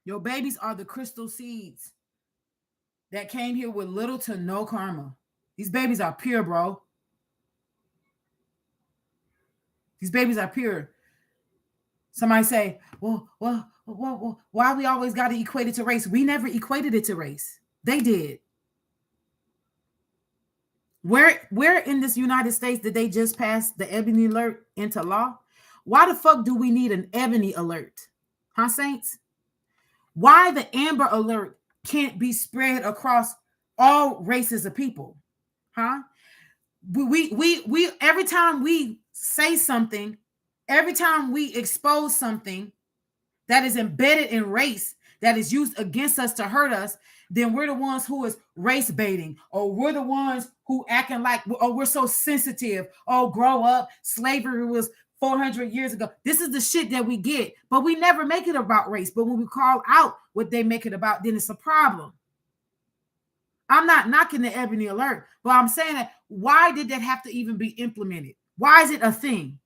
Speaker 1: Your babies are the crystal seeds that came here with little to no karma. These babies are pure, bro. These babies are pure. Somebody say, well, why we always got to equate it to race? We never equated it to race. They did. Where in this United States did they just pass the ebony alert into law? Why the fuck do we need an ebony alert? Huh, Saints? Why the amber alert can't be spread across all races of people? Huh? We every time we say something, every time we expose something that is embedded in race, that is used against us to hurt us, then we're the ones who is race baiting, or we're the ones who acting like, oh, we're so sensitive. Oh, grow up. Slavery was 400 years ago. This is the shit that we get, but we never make it about race. But when we call out what they make it about, then it's a problem. I'm not knocking the ebony alert, but I'm saying that why did that have to even be implemented? Why is it a thing?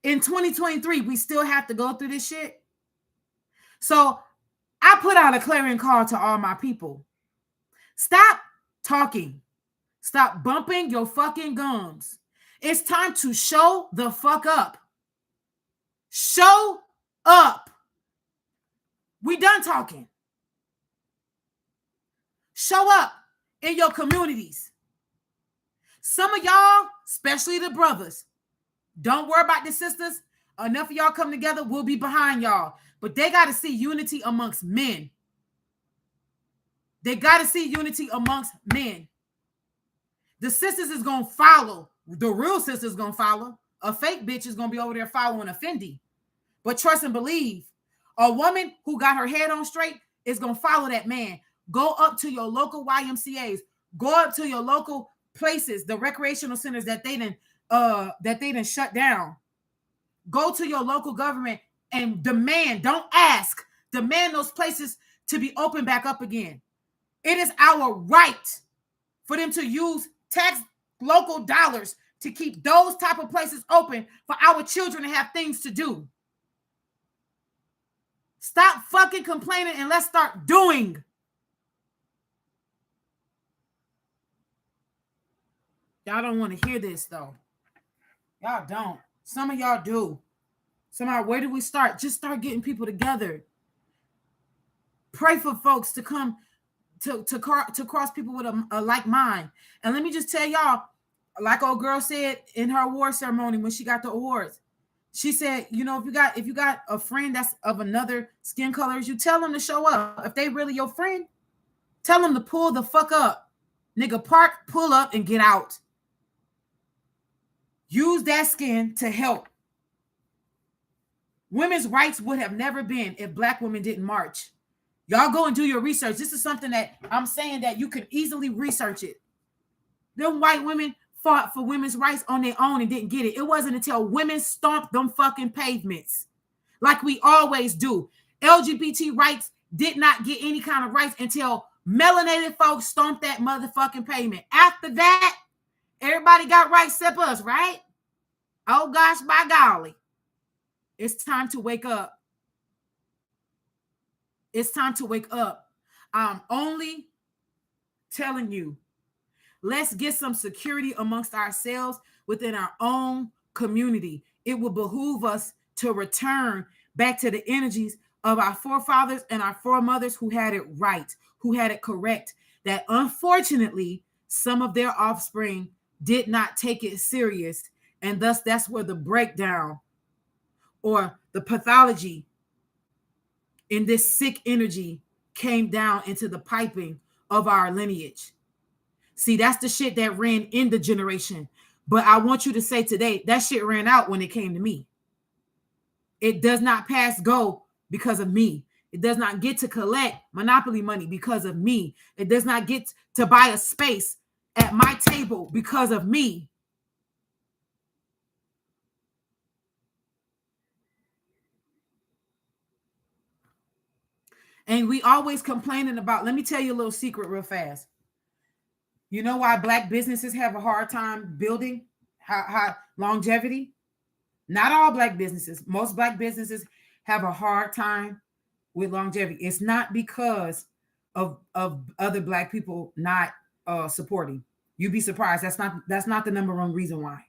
Speaker 1: In 2023, we still have to go through this shit. So I put out a clarion call to all my people. Stop talking. Stop bumping your fucking gums. It's time to show the fuck up. Show up. We done talking. Show up in your communities. Some of y'all, especially the brothers, don't worry about the sisters. Enough of y'all come together, we'll be behind y'all. But they got to see unity amongst men. They got to see unity amongst men. The sisters is going to follow. The real sisters going to follow. A fake bitch is going to be over there following a Fendi. But trust and believe, a woman who got her head on straight is going to follow that man. Go up to your local YMCAs. Go up to your local places, the recreational centers that they done shut down. Go to your local government and demand, don't ask, demand those places to be open back up again. It is our right for them to use tax local dollars to keep those type of places open for our children to have things to do. Stop fucking complaining and let's start doing. Y'all don't want to hear this though. Y'all don't. Some of y'all do. Somehow, where do we start? Just start getting people together. Pray for folks to come to cross people with a like mind. And let me just tell y'all, like old girl said in her award ceremony when she got the awards, she said, you know, if you got a friend that's of another skin color as you, tell them to show up. If they really your friend, tell them to pull the fuck up. Nigga, park, pull up, and get out. Use that skin to help. Women's rights would have never been if Black women didn't march. Y'all go and do your research. This is something that I'm saying that you can easily research it. Them white women fought for women's rights on their own and didn't get it. It wasn't until women stomped them fucking pavements like we always do. LGBT rights did not get any kind of rights until melanated folks stomped that motherfucking pavement. After that, everybody got rights except us, right? Oh gosh, by golly. It's time to wake up. It's time to wake up. I'm only telling you, let's get some security amongst ourselves within our own community. It will behoove us to return back to the energies of our forefathers and our foremothers who had it right, who had it correct, that unfortunately some of their offspring did not take it serious. And thus that's where the breakdown or the pathology in this sick energy came down into the piping of our lineage. See, that's the shit that ran in the generation. But I want you to say today, that shit ran out when it came to me. It does not pass go because of me. It does not get to collect monopoly money because of me. It does not get to buy a space at my table because of me. And we always complaining about, let me tell you a little secret real fast. You know why Black businesses have a hard time building how longevity? Not all Black businesses. Most Black businesses have a hard time with longevity. It's not because of other Black people not supporting. You'd be surprised. That's not the number one reason why.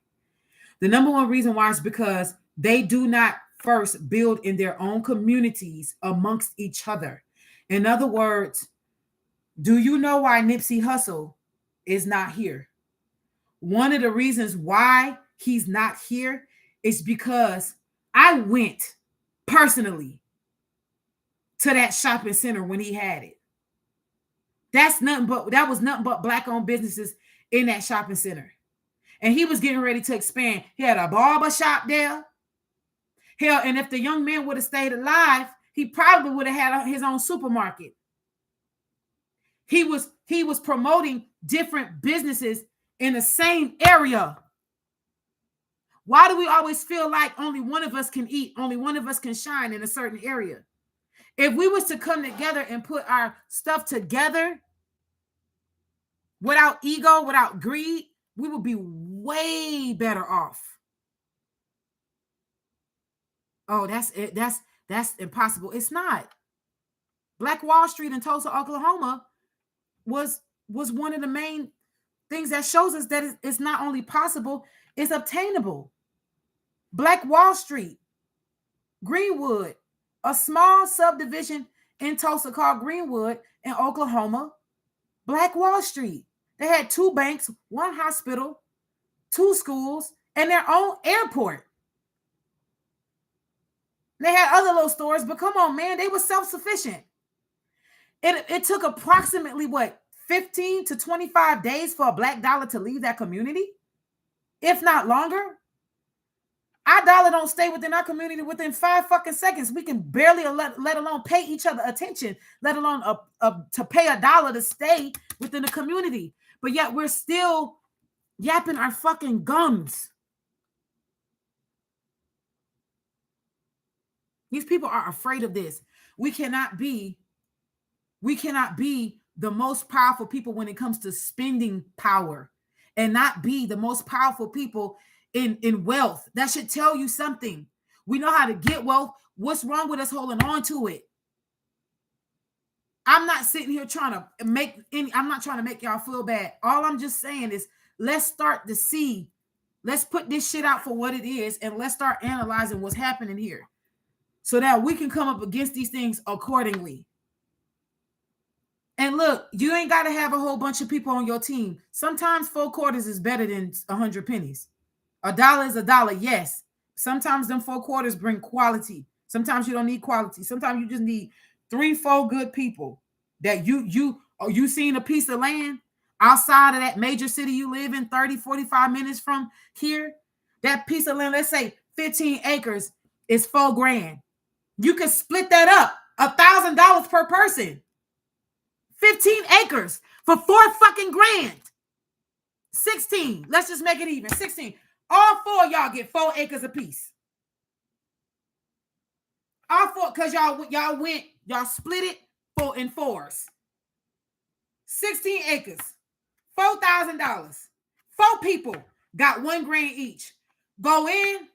Speaker 1: The number one reason why is because they do not first build in their own communities amongst each other. In other words, do you know why Nipsey Hussle is not here? One of the reasons why he's not here is because I went personally to that shopping center when he had it. That was nothing but Black-owned businesses in that shopping center. And he was getting ready to expand. He had a barber shop there. Hell, and if the young man would have stayed alive, he probably would have had his own supermarket. He was promoting different businesses in the same area. Why do we always feel like only one of us can eat, only one of us can shine in a certain area? If we was to come together and put our stuff together without ego, without greed, we would be way better off. Oh, that's it. That's impossible. It's not. Black Wall Street in Tulsa, Oklahoma was one of the main things that shows us that it's not only possible, it's obtainable. Black Wall Street, Greenwood, a small subdivision in Tulsa called Greenwood in Oklahoma, Black Wall Street. They had 2 banks, 1 hospital, 2 schools, and their own airport. They had other little stores, but come on, man, they were self-sufficient. It took approximately, 15 to 25 days for a black dollar to leave that community, if not longer. Our dollar don't stay within our community within 5 fucking seconds. We can barely let alone pay each other attention, let alone to pay a dollar to stay within the community. But yet we're still yapping our fucking gums. These people are afraid of this. We cannot be the most powerful people when it comes to spending power and not be the most powerful people in wealth. That should tell you something. We know how to get wealth. What's wrong with us holding on to it? I'm not sitting here trying to I'm not trying to make y'all feel bad. All I'm just saying is let's start to see. Let's put this shit out for what it is, and let's start analyzing what's happening here so that we can come up against these things accordingly. And look, you ain't got to have a whole bunch of people on your team. Sometimes 4 quarters is better than 100 pennies. $1 is $1, yes. Sometimes them 4 quarters bring quality. Sometimes you don't need quality. Sometimes you just need 3-4 good people that you seen a piece of land outside of that major city you live in, 30-45 minutes from here. That piece of land, let's say 15 acres, is $4,000. You can split that up, $1,000 per person. 15 acres for $4,000. 16. Let's just make it even. 16. All 4 of y'all get 4 acres apiece. All 4, because y'all split it 4 in 4s. 16 acres, $4,000. 4 people got $1,000 each. Go in.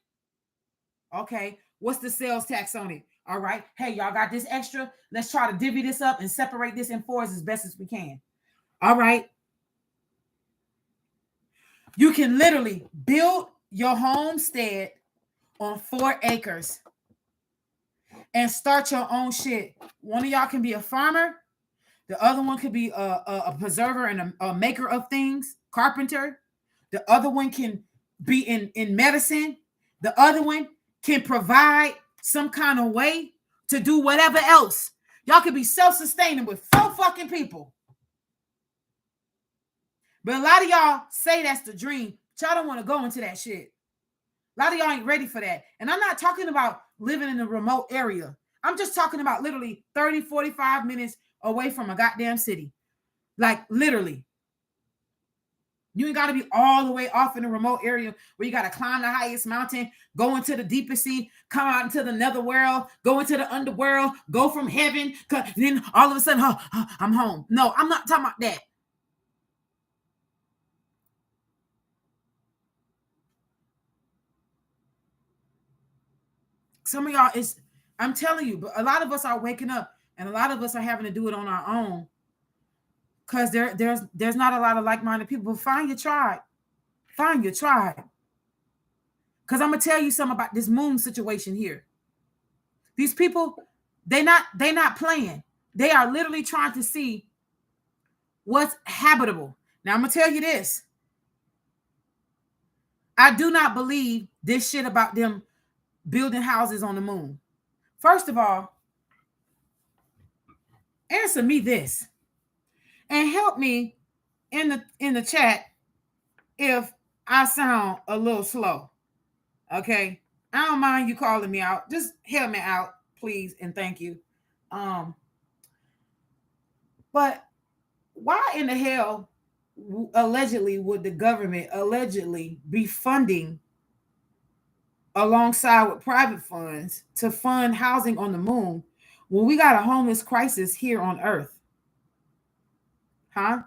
Speaker 1: Okay, what's the sales tax on it? All right. Hey, y'all got this extra. Let's try to divvy this up and separate this in 4s as best as we can. All right. You can literally build your homestead on 4 acres and start your own shit. One of y'all can be a farmer. The other one could be a preserver and a maker of things, carpenter. The other one can be in medicine. The other one can provide some kind of way to do whatever else. Y'all could be self-sustaining with 4 fucking people. But a lot of y'all say that's the dream, but y'all don't want to go into that shit. A lot of y'all ain't ready for that. And I'm not talking about living in a remote area. I'm just talking about literally 30, 45 minutes away from a goddamn city. Like literally. You ain't got to be all the way off in a remote area where you got to climb the highest mountain, go into the deepest sea, come out into the netherworld, go into the underworld, go from heaven, then all of a sudden, I'm home. No, I'm not talking about that. Some of y'all I'm telling you, but a lot of us are waking up and a lot of us are having to do it on our own because there's not a lot of like-minded people. But find your tribe. Find your tribe. Because I'm going to tell you something about this moon situation here. These people, they're not playing. They are literally trying to see what's habitable. Now, I'm going to tell you this. I do not believe this shit about them building houses on the moon. First of all, answer me this and help me in the chat if I sound a little slow. Okay, I don't mind you calling me out. Just help me out, please, and thank you. But why in the hell allegedly would the government allegedly be funding alongside with private funds to fund housing on the moon when we got a homeless crisis here on Earth? Huh?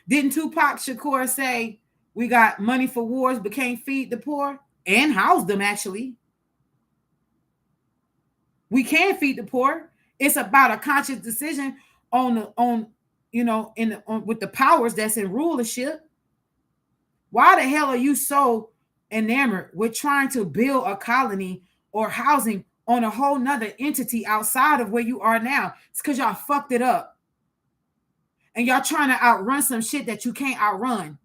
Speaker 1: Didn't Tupac Shakur say we got money for wars but can't feed the poor and house them? Actually, we can feed the poor. It's about a conscious decision with the powers that's in rulership. Why the hell are you so enamored with trying to build a colony or housing on a whole nother entity outside of where you are now? It's because y'all fucked it up. And y'all trying to outrun some shit that you can't outrun.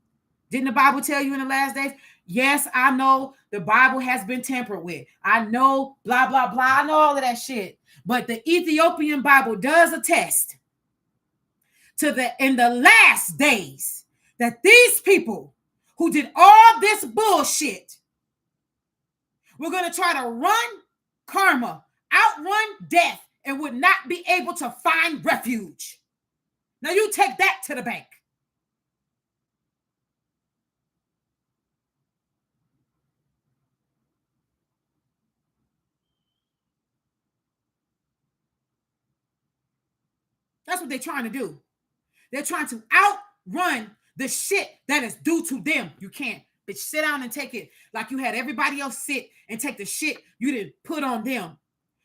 Speaker 1: Didn't the Bible tell you in the last days, Yes, I know the Bible has been tampered with. I know blah, blah, blah. I know all of that shit. But the Ethiopian Bible does attest to the in the last days that these people who did all this bullshit were going to try to run karma, outrun death, and would not be able to find refuge. Now you take that to the bank. That's what they're trying to do. They're trying to outrun the shit that is due to them. You can't. Bitch, sit down and take it like you had everybody else sit and take the shit you didn't put on them.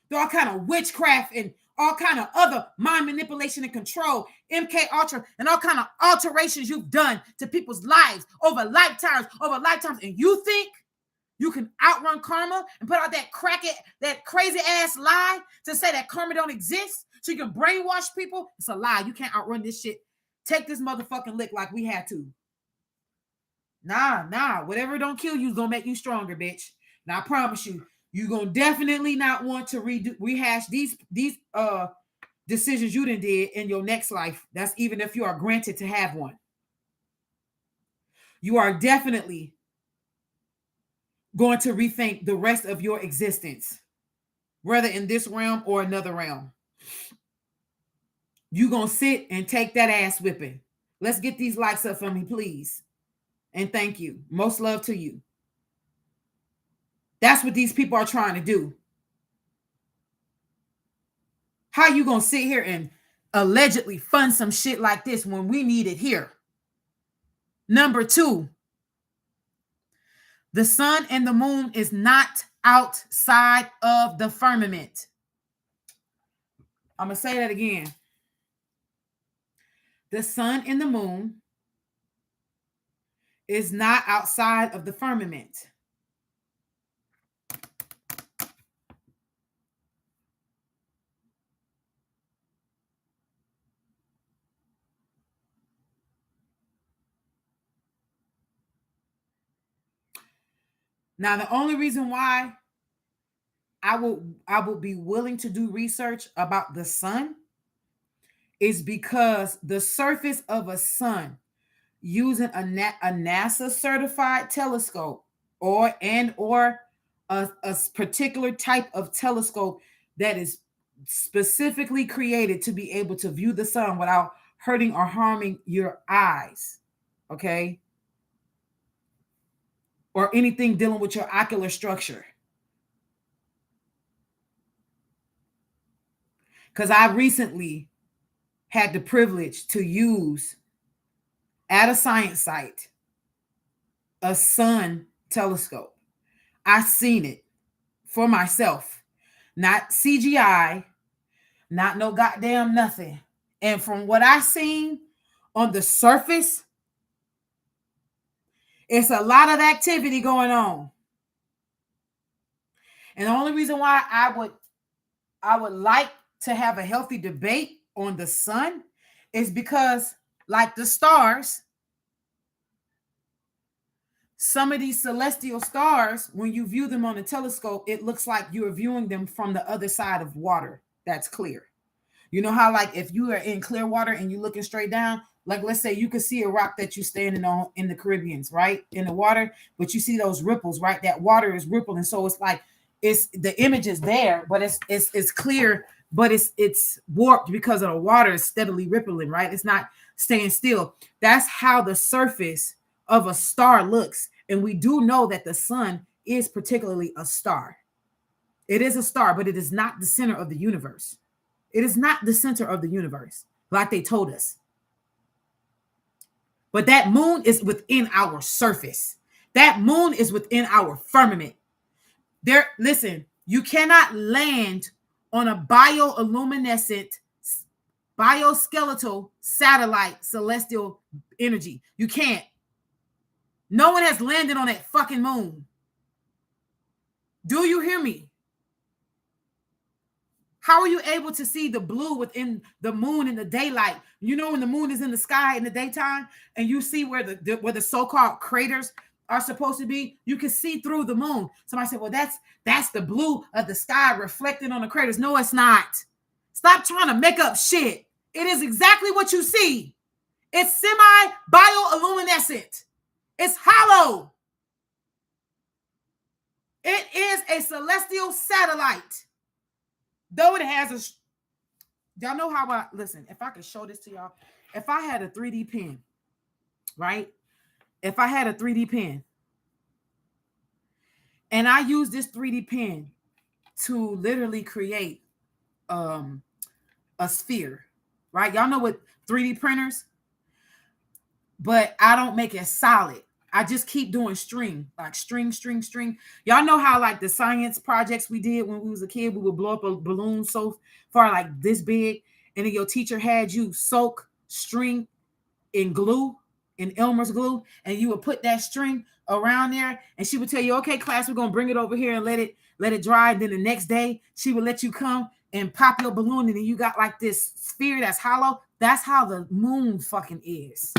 Speaker 1: There all kind of witchcraft and all kind of other mind manipulation and control, MK Ultra, and all kind of alterations you've done to people's lives over lifetimes, and you think you can outrun karma and put out that crazy ass lie to say that karma don't exist so you can brainwash people? It's a lie. You can't outrun this shit. Take this motherfucking lick like we had to. Nah. Whatever don't kill you is gonna make you stronger, bitch. Now I promise you, you're gonna definitely not want to rehash these decisions you done did in your next life. That's even if you are granted to have one. You are definitely going to rethink the rest of your existence, whether in this realm or another realm. You're going to sit and take that ass whipping. Let's get these likes up for me, please. And thank you. Most love to you. That's what these people are trying to do. How you going to sit here and allegedly fund some shit like this when we need it here? Number 2, the sun and the moon is not outside of the firmament. I'm going to say that again. The sun and the moon is not outside of the firmament. Now, the only reason why I would be willing to do research about the sun is because the surface of a sun using a NASA certified telescope or a particular type of telescope that is specifically created to be able to view the sun without hurting or harming your eyes, okay? Or anything dealing with your ocular structure. Because I recently had the privilege to use at a science site a sun telescope. I seen it for myself, not CGI, not no goddamn nothing. And from what I seen on the surface, it's a lot of activity going on. And the only reason why I would like to have a healthy debate on the sun is because, like the stars, some of these celestial stars, when you view them on a telescope, it looks like you're viewing them from the other side of water that's clear. You know how, like, if you are in clear water and you're looking straight down, like, let's say you could see a rock that you're standing on in the Caribbeans, right? In the water, but you see those ripples, right? That water is rippling. So it's like, it's the image is there, but it's clear, but it's warped because of the water is steadily rippling, right? It's not staying still. That's how the surface of a star looks. And we do know that the sun is particularly a star. It is a star, but it is not the center of the universe. It is not the center of the universe, like they told us. But that moon is within our surface. That moon is within our firmament. There, listen, you cannot land on a bioluminescent, bioskeletal satellite celestial energy. You can't. No one has landed on that fucking moon. Do you hear me? How are you able to see the blue within the moon in the daylight? You know, when the moon is in the sky in the daytime and you see where the so-called craters are supposed to be, you can see through the moon. Somebody said, well, that's the blue of the sky reflecting on the craters. No, it's not. Stop trying to make up shit. It is exactly what you see. It's semi-bioluminescent. It's hollow. It is a celestial satellite. Though it has a... Y'all know how I... Listen, if I could show this to y'all. If I had a 3D pen, right? If I had a 3D pen, and I use this 3D pen to literally create a sphere, right? Y'all know what 3D printers, but I don't make it solid. I just keep doing string, like string. Y'all know how like the science projects we did when we was a kid, we would blow up a balloon so far like this big, and then your teacher had you soak string in glue, in Elmer's glue, and you would put that string around there, and she would tell you, okay, class, we're gonna bring it over here and let it dry. And then the next day she would let you come and pop your balloon, and then you got like this sphere that's hollow. That's how the moon fucking is.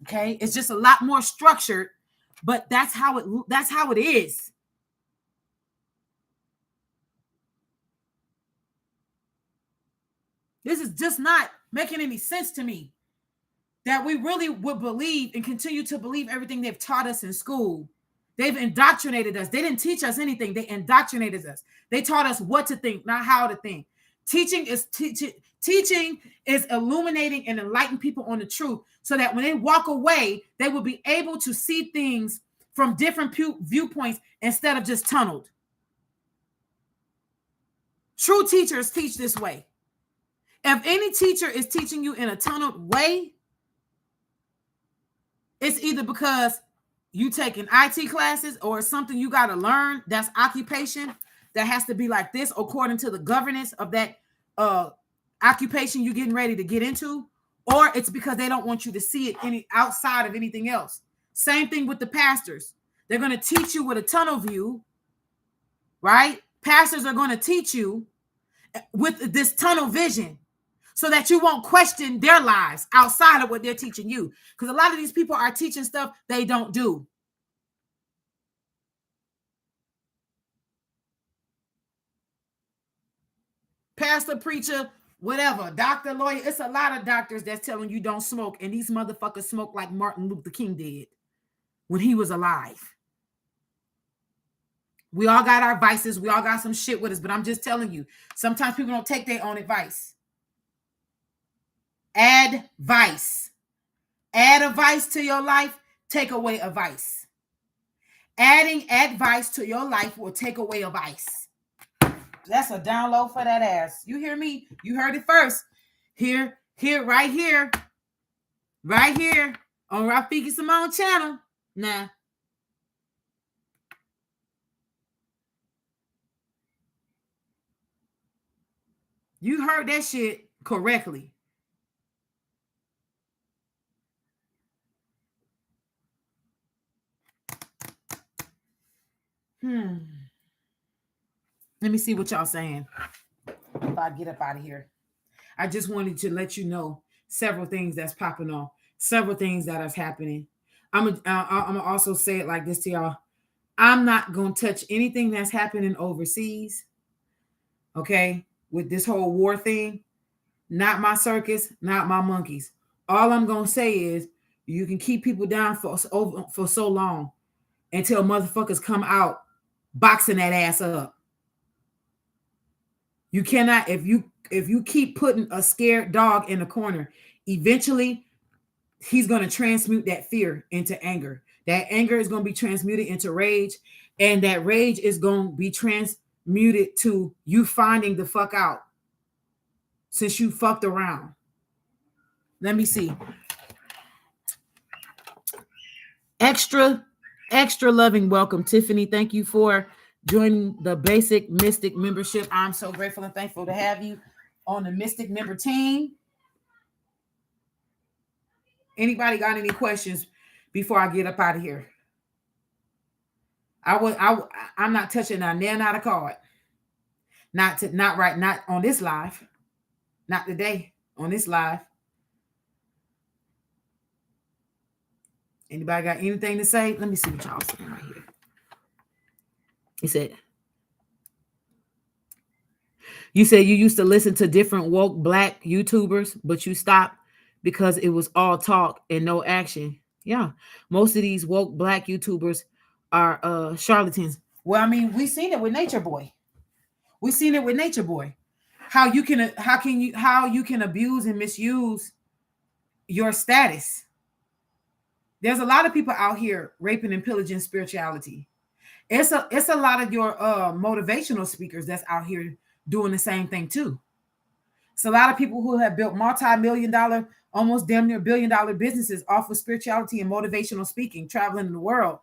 Speaker 1: Okay, it's just a lot more structured, but that's how it is. This is just not making any sense to me, that we really would believe and continue to believe everything they've taught us in school. They've indoctrinated us. They didn't teach us anything. They indoctrinated us. They taught us what to think, not how to think. Teaching is illuminating and enlightening people on the truth, so that when they walk away, they will be able to see things from different viewpoints instead of just tunneled. True teachers teach this way. If any teacher is teaching you in a tunneled way, it's either because you taking IT classes or it's something you got to learn that's occupation that has to be like this according to the governance of that occupation you're getting ready to get into, or it's because they don't want you to see it any outside of anything else. Same thing with the pastors. They're going to teach you with a tunnel view, right? Pastors are going to teach you with this tunnel vision so that you won't question their lives outside of what they're teaching you. Because a lot of these people are teaching stuff they don't do. Pastor, preacher, whatever, doctor, lawyer. It's a lot of doctors that's telling you don't smoke, and these motherfuckers smoke like Martin Luther King did when he was alive. We all got our vices. We all got some shit with us, but I'm just telling you, sometimes people don't take their own advice. Advice. Add a vice to your life, take away a vice. Adding advice to your life will take away a vice. That's a download for that ass. You hear me? You heard it first. Here, right here on Rafiki Simone channel. Nah. You heard that shit correctly. Let me see what y'all saying if I get up out of here. I just wanted to let you know several things that's popping off, several things that is happening. I'm gonna also say it like this to y'all. I'm not gonna touch anything that's happening overseas. Okay, with this whole war thing, not my circus, not my monkeys. All I'm gonna say is you can keep people down for so long until motherfuckers come out boxing that ass up. You cannot, if you keep putting a scared dog in a corner, eventually he's going to transmute that fear into anger. That anger is going to be transmuted into rage, and that rage is going to be transmuted to you finding the fuck out since you fucked around. Let me see. Extra loving welcome, Tiffany. Thank you for joining the Basic Mystic membership. I'm so grateful and thankful to have you on the Mystic member team. Anybody got any questions before I get up out of here? I'm not touching that nail, not a card. Not on this live. Not today on this live. Anybody got anything to say? Let me see what y'all saying right here. He said, you said you used to listen to different woke black YouTubers, but you stopped because it was all talk and no action. Yeah. Most of these woke black YouTubers are charlatans. Well, I mean, we seen it with Nature Boy. We seen it with Nature Boy. How you can abuse and misuse your status. There's a lot of people out here raping and pillaging spirituality. It's a lot of your motivational speakers that's out here doing the same thing too. It's a lot of people who have built multi-million dollar, almost damn near $1 billion businesses off of spirituality and motivational speaking, traveling in the world.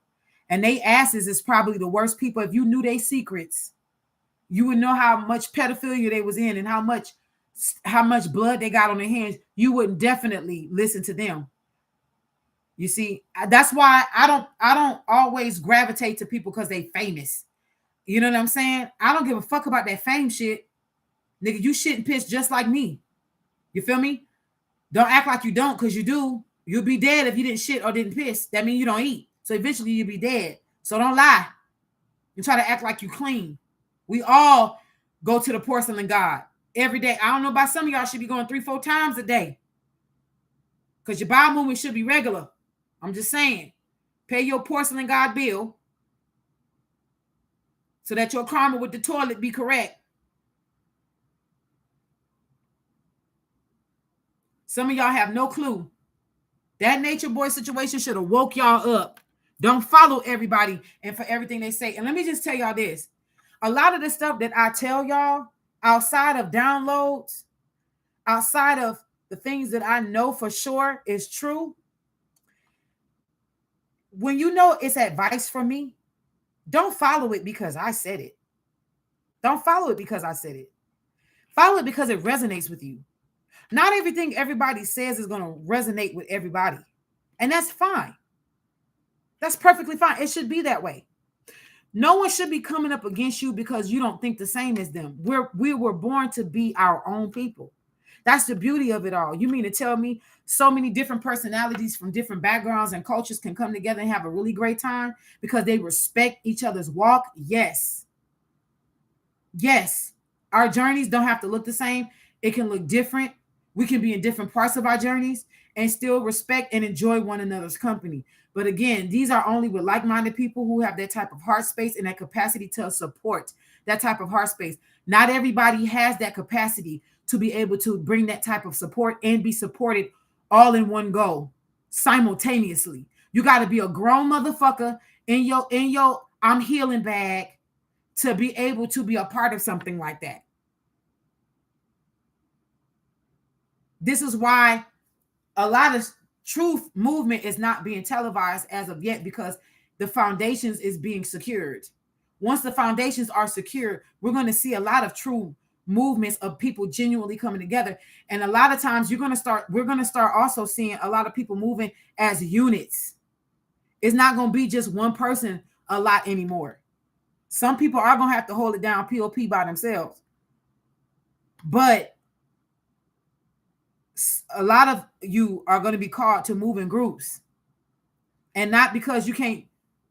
Speaker 1: And they asses is probably the worst people. If you knew their secrets, you would know how much pedophilia they was in and how much blood they got on their hands. You would definitely listen to them. You see, that's why I don't always gravitate to people because they famous. You know what I'm saying? I don't give a fuck about that fame shit. Nigga, you shit and piss just like me. You feel me? Don't act like you don't, because you do. You'll be dead if you didn't shit or didn't piss. That means you don't eat. So eventually you'll be dead. So don't lie and try to act like you clean. We all go to the porcelain god every day. I don't know about some of y'all should be going 3-4 times a day, because your bowel movement should be regular. I'm just saying, pay your porcelain god bill so that your karma with the toilet be correct. Some of y'all have no clue. That Nature Boy situation should have woke y'all up. Don't follow everybody and for everything they say. And let me just tell y'all this. A lot of the stuff that I tell y'all outside of downloads, outside of the things that I know for sure is true, when you know it's advice from me, don't follow it because I said it. Don't follow it because I said it. Follow it because it resonates with you. Not everything everybody says is going to resonate with everybody. And that's fine. That's perfectly fine. It should be that way. No one should be coming up against you because you don't think the same as them. We were born to be our own people. That's the beauty of it all. You mean to tell me so many different personalities from different backgrounds and cultures can come together and have a really great time because they respect each other's walk? Yes. Yes. Our journeys don't have to look the same. It can look different. We can be in different parts of our journeys and still respect and enjoy one another's company. But again, these are only with like-minded people who have that type of heart space and that capacity to support that type of heart space. Not everybody has that capacity to be able to bring that type of support and be supported all in one go simultaneously. You got to be a grown motherfucker in your I'm healing bag to be able to be a part of something like that. This is why a lot of truth movement is not being televised as of yet, because the foundations is being secured. Once the foundations are secured, we're going to see a lot of true movements of people genuinely coming together. And a lot of times we're going to start also seeing a lot of people moving as units. It's not going to be just one person a lot anymore. Some people are going to have to hold it down POP by themselves. But a lot of you are going to be called to move in groups, and not because you can't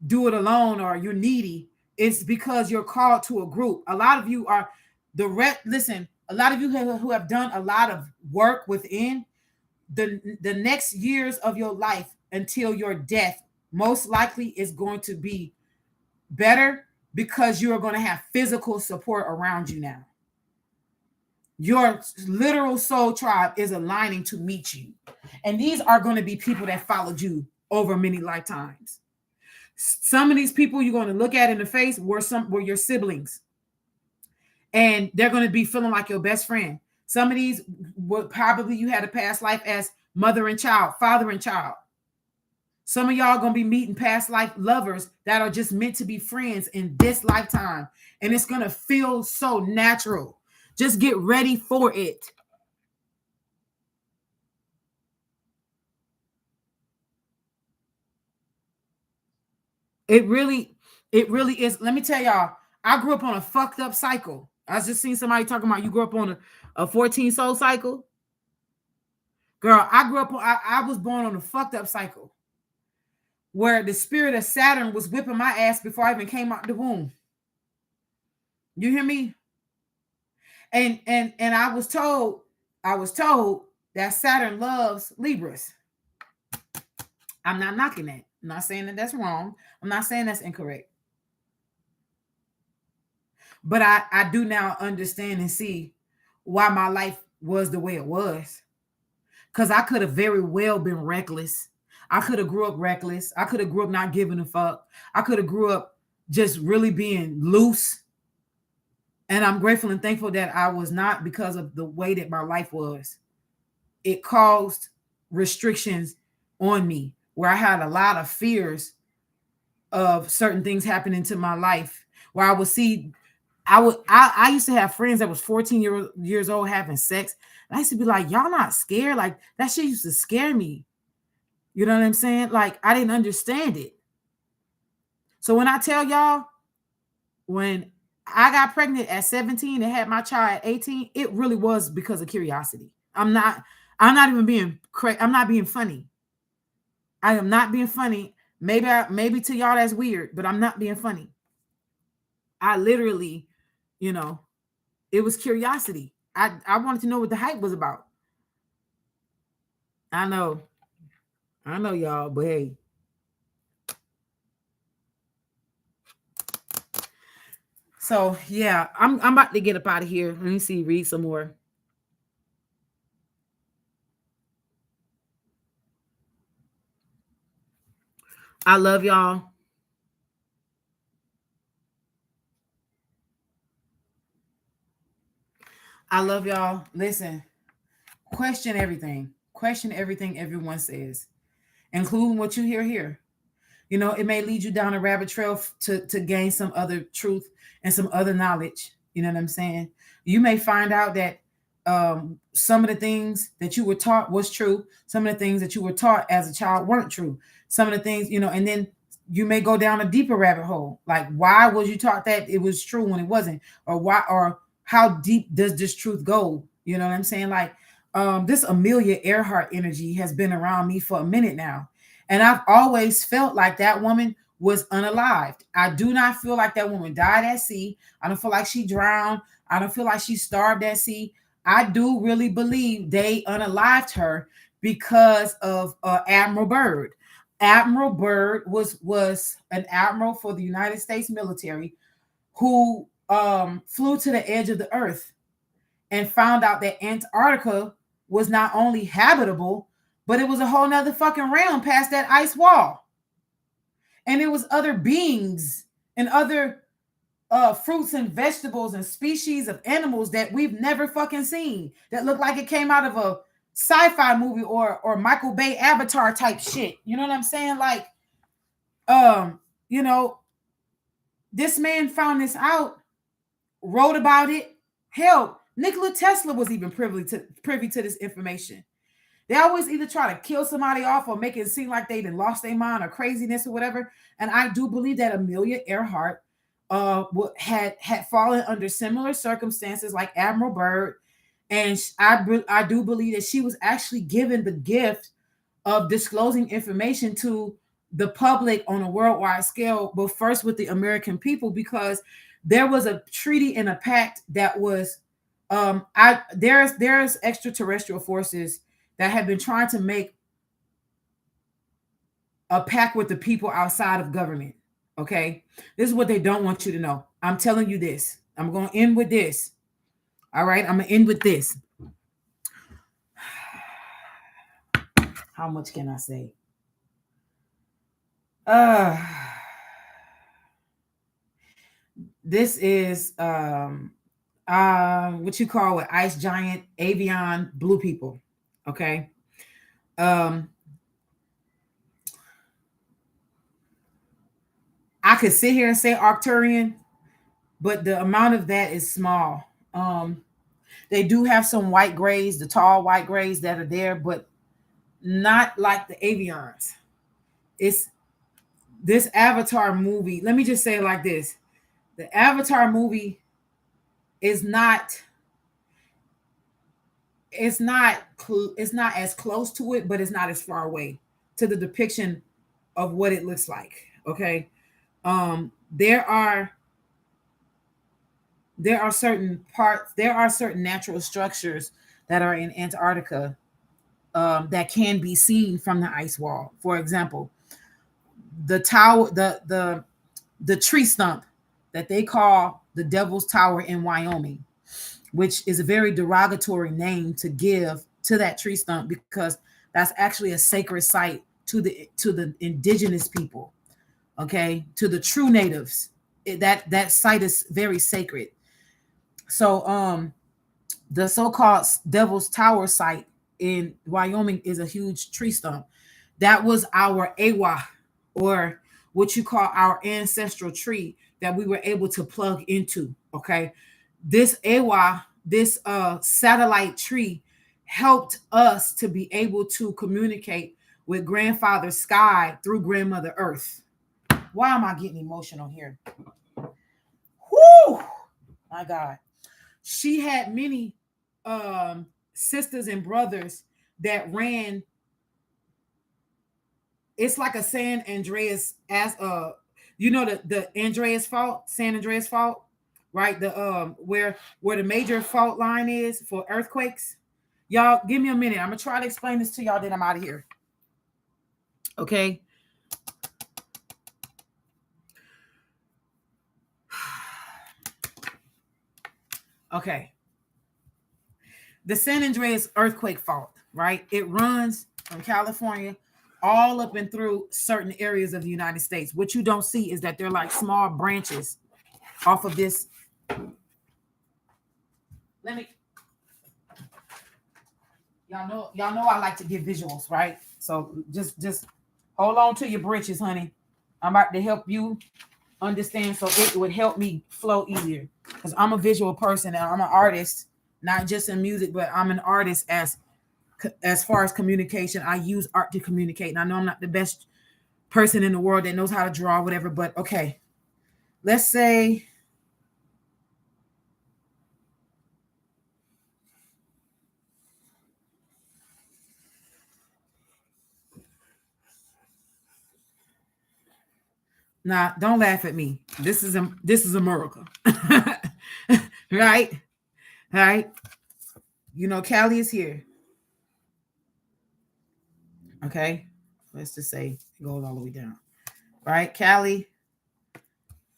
Speaker 1: do it alone or you're needy. It's because you're called to a group. A lot of you are listen, a lot of you who have done a lot of work within the next years of your life until your death, most likely is going to be better because you are going to have physical support around you now. Your literal soul tribe is aligning to meet you. And these are going to be people that followed you over many lifetimes. Some of these people you're going to look at in the face were your siblings. And they're going to be feeling like your best friend. Some of these probably you had a past life as mother and child, father and child. Some of y'all going to be meeting past life lovers that are just meant to be friends in this lifetime. And it's going to feel so natural. Just get ready for it. It really is. Let me tell y'all, I grew up on a fucked up cycle. I was just seeing somebody talking about you grew up on a 14 soul cycle. Girl, I was born on a fucked up cycle. where the spirit of Saturn was whipping my ass before I even came out the womb. You hear me? And I was told that Saturn loves Libras. I'm not knocking that. I'm not saying that that's wrong. I'm not saying that's incorrect. But I do now understand and see why my life was the way it was. Because I could have very well been reckless. I could have grew up reckless. I could have grew up not giving a fuck. I could have grew up just really being loose. And I'm grateful and thankful that I was not, because of the way that my life was. It caused restrictions on me where I had a lot of fears of certain things happening to my life, where I would see I used to have friends that was 14 years old having sex. And I used to be like, y'all not scared? Like, that shit used to scare me. You know what I'm saying? Like, I didn't understand it. So when I tell y'all, when I got pregnant at 17 and had my child at 18, it really was because of curiosity. I'm not even being I'm not being funny. I am not being funny. Maybe to y'all that's weird, but I'm not being funny. I literally, you know, it was curiosity. I wanted to know what the hype was about. I know y'all, but hey. So yeah, I'm about to get up out of here. Let me see, read some more. I love y'all. I love y'all. Listen, question everything. Question everything everyone says, including what you hear here. You know, it may lead you down a rabbit trail to gain some other truth and some other knowledge. You know what I'm saying? You may find out that some of the things that you were taught was true. Some of the things that you were taught as a child weren't true. Some of the things, you know, and then you may go down a deeper rabbit hole. Like, why was you taught that it was true when it wasn't? Or why, or how deep does this truth go? You know what I'm saying? Like, this Amelia Earhart energy has been around me for a minute now. And I've always felt like that woman was unalived. I do not feel like that woman died at sea. I don't feel like she drowned. I don't feel like she starved at sea. I do really believe they unalived her because of Admiral Byrd. Admiral Byrd was an admiral for the United States military who flew to the edge of the earth and found out that Antarctica was not only habitable, but it was a whole nother fucking realm past that ice wall. And it was other beings and other fruits and vegetables and species of animals that we've never fucking seen, that look like it came out of a sci-fi movie or Michael Bay Avatar type shit. You know what I'm saying? Like, you know, this man found this out, wrote about it. Hell, Nikola Tesla was even privy to this information. They always either try to kill somebody off or make it seem like they lost their mind or craziness or whatever. And I do believe that Amelia Earhart had fallen under similar circumstances like Admiral Byrd, and I do believe that she was actually given the gift of disclosing information to the public on a worldwide scale, but first with the American people, because there was a treaty and a pact that was there's extraterrestrial forces that have been trying to make a pact with the people outside of government. Okay, this is what they don't want you to know. I'm telling you this. I'm going to end with this. All right, I'm going to end with this. How much can I say? This is what you call it, ice giant avian blue people. Okay. I could sit here and say Arcturian, but the amount of that is small. They do have some white grays, the tall white grays that are there, but not like the avians. It's this Avatar movie. Let me just say it like this: the Avatar movie is not. It's not as close to it, but it's not as far away to the depiction of what it looks like. Okay. There are certain parts, there are certain natural structures that are in Antarctica that can be seen from the ice wall. For example, the tower, the tree stump that they call the Devil's Tower in Wyoming, which is a very derogatory name to give to that tree stump because that's actually a sacred site to the indigenous people, okay, to the true natives. That site is very sacred. So the so-called Devil's Tower site in Wyoming is a huge tree stump. That was our Awa, or what you call our ancestral tree that we were able to plug into. Okay. This Awa, this satellite tree helped us to be able to communicate with grandfather sky through grandmother earth. Why am I getting emotional here? Whoo! My God. She had many sisters and brothers that ran. It's like a San Andreas, as you know, the Andreas fault, San Andreas fault, right? The where the major fault line is for earthquakes. Y'all, give me a minute. I'm gonna try to explain this to y'all. Then I'm out of here. Okay. Okay. The San Andreas earthquake fault, right? It runs from California all up and through certain areas of the United States. What you don't see is that they're like small branches off of this. Let me, y'all know I like to give visuals, right? So just hold on to your britches, honey. I'm about to help you understand so it would help me flow easier. Because I'm a visual person and I'm an artist, not just in music, but I'm an artist as far as communication. I use art to communicate. And I know I'm not the best person in the world that knows how to draw, whatever, but okay. Let's say nah, don't laugh at me. This is a miracle. Right? Right? You know, Callie is here. Okay. Let's just say it goes all the way down. Right? Callie.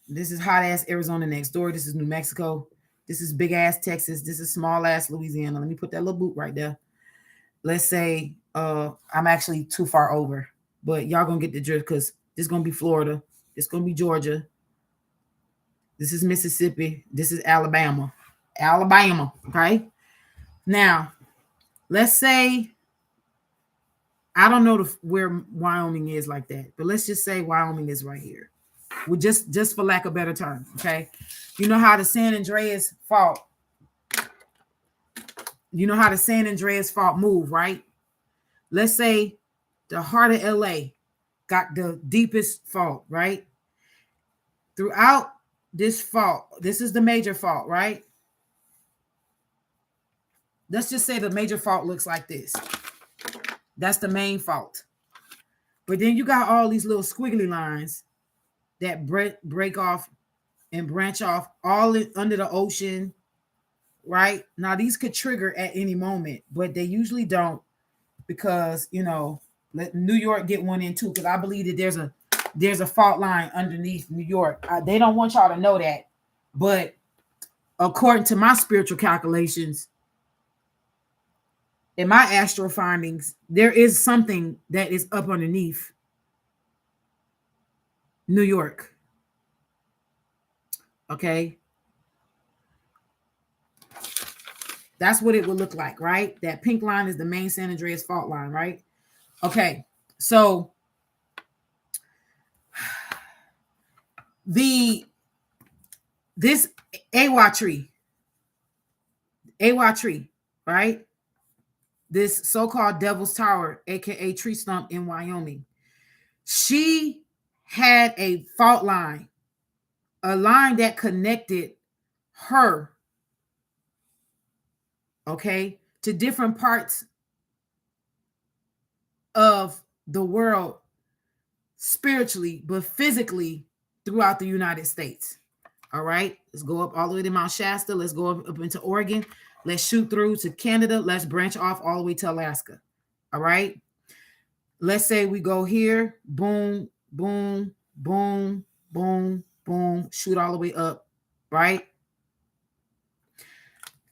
Speaker 1: This is hot ass Arizona next door. This is New Mexico. This is big ass Texas. This is small ass Louisiana. Let me put that little boot right there. Let's say I'm actually too far over, but y'all gonna get the drift because this is gonna be Florida. This is gonna be Georgia. This is Mississippi. This is Alabama. Alabama. Okay. Now, let's say I don't know where Wyoming is like that, but let's just say Wyoming is right here. Well, just for lack of better term, okay? You know how the San Andreas fault. You know how the San Andreas fault move, right? Let's say the heart of LA got the deepest fault, right? Throughout this fault, this is the major fault, right? Let's just say the major fault looks like this. That's the main fault. But then you got all these little squiggly lines that break off and branch off all under the ocean, right? Now these could trigger at any moment, but they usually don't because, you know, let New York get one in too, because I believe that there's a fault line underneath New York. They don't want y'all to know that, but according to my spiritual calculations and my astral findings, there is something that is up underneath New York. Okay. That's what it would look like, right? That pink line is the main San Andreas fault line, right? Okay. So this AWA tree, right? This so-called Devil's Tower, aka tree stump in Wyoming. She had a fault line, a line that connected her, okay, to different parts of the world spiritually, but physically throughout the United States. All right, let's go up all the way to Mount Shasta. Let's go up into Oregon. Let's shoot through to Canada. Let's branch off all the way to Alaska. All right. Let's say we go here. Boom, boom, boom, boom, boom. Shoot all the way up. Right.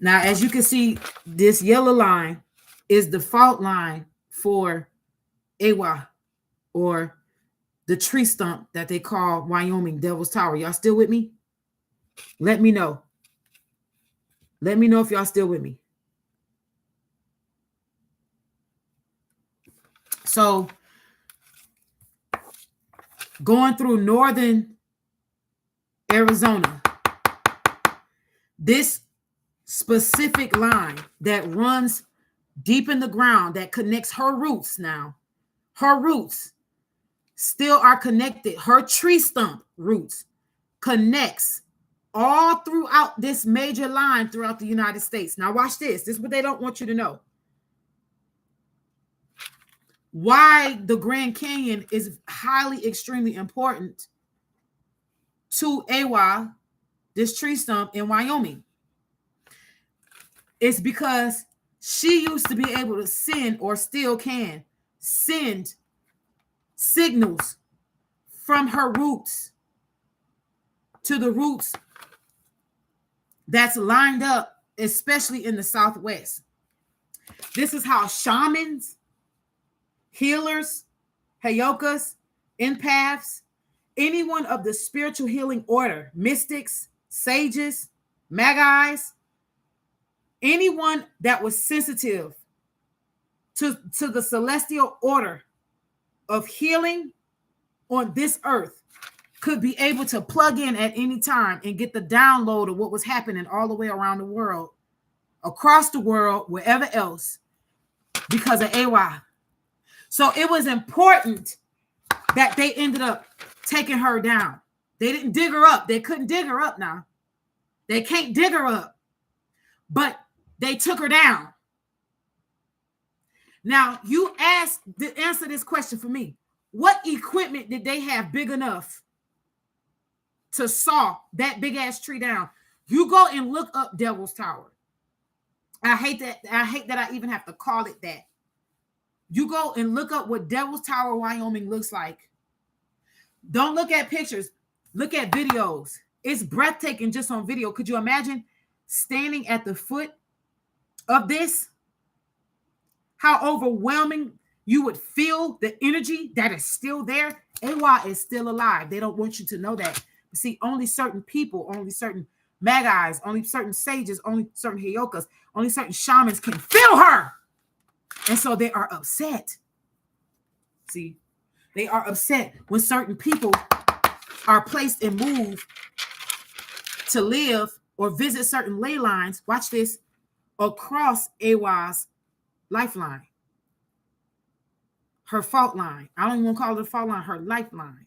Speaker 1: Now, as you can see, this yellow line is the fault line for Ewa, or the tree stump that they call Wyoming Devil's Tower. Y'all still with me? Let me know. Let me know if y'all still with me. So, going through northern Arizona, this specific line that runs deep in the ground that connects her roots now, her roots still are connected. Her tree stump roots connects all throughout this major line throughout the United States. Now watch this. This is what they don't want you to know. Why the Grand Canyon is highly, extremely important to Ewa, this tree stump in Wyoming. It's because she used to be able to send, or still can send, signals from her roots to the roots that's lined up, especially in the Southwest. This is how shamans, healers, hayokas, empaths, anyone of the spiritual healing order, mystics, sages, magi's, anyone that was sensitive to the celestial order of healing on this earth could be able to plug in at any time and get the download of what was happening all the way around the world, across the world, wherever else, because of AY. So it was important that they ended up taking her down. They didn't dig her up. They couldn't dig her up now. They can't dig her up. But they took her down. Now, you asked to answer this question for me. What equipment did they have big enough to saw that big ass tree down? You go and look up Devil's Tower. I hate that I even have to call it that. You go and look up what Devil's Tower, Wyoming looks like. Don't look at pictures. Look at videos. It's breathtaking just on video. Could you imagine standing at the foot of this? How overwhelming you would feel the energy that is still there. AY is still alive. They don't want you to know that. See, only certain people, only certain magi's, only certain sages, only certain hayokas, only certain shamans can feel her. And so they are upset. See, they are upset when certain people are placed and moved to live or visit certain ley lines. Watch this, across AY's lifeline. Her fault line. I don't even want to call it a fault line, her lifeline.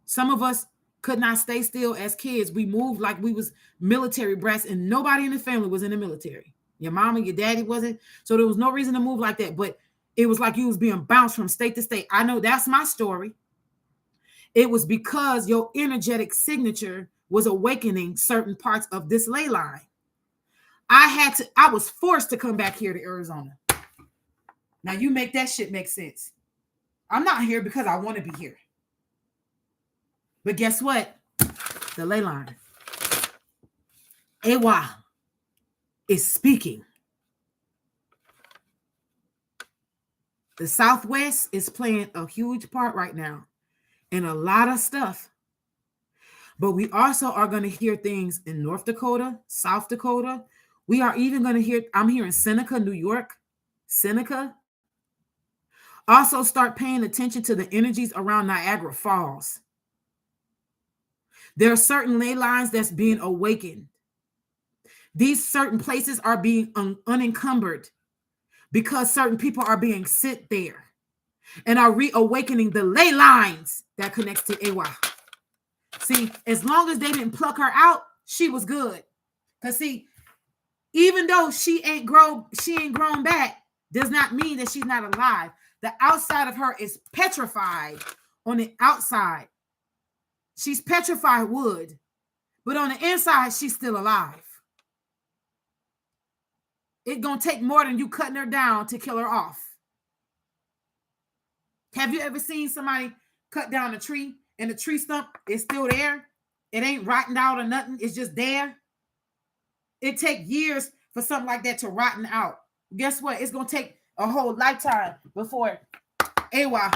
Speaker 1: Some of us could not stay still as kids. We moved like we was military brats, and nobody in the family was in the military. Your mom and your daddy wasn't. So there was no reason to move like that. But it was like you was being bounced from state to state. I know that's my story. It was because your energetic signature was awakening certain parts of this ley line. I was forced to come back here to Arizona. Now you make that shit make sense. I'm not here because I want to be here. But guess what? The ley line. AY is speaking. The Southwest is playing a huge part right now in a lot of stuff. But we also are going to hear things in North Dakota, South Dakota. We are even going to hear, I'm hearing Seneca, New York. Seneca. Also start paying attention to the energies around Niagara Falls. There are certain ley lines that's being awakened. These certain places are being unencumbered because certain people are being sent there and are reawakening the ley lines that connects to AY. See, as long as they didn't pluck her out, she was good. Because see, even though she ain't grown back, does not mean that she's not alive. The outside of her is petrified on the outside. She's petrified wood, but on the inside, she's still alive. It's going to take more than you cutting her down to kill her off. Have you ever seen somebody cut down a tree and the tree stump is still there? It ain't rotten out or nothing. It's just there. It takes years for something like that to rotten out. Guess what? It's going to take a whole lifetime before Awa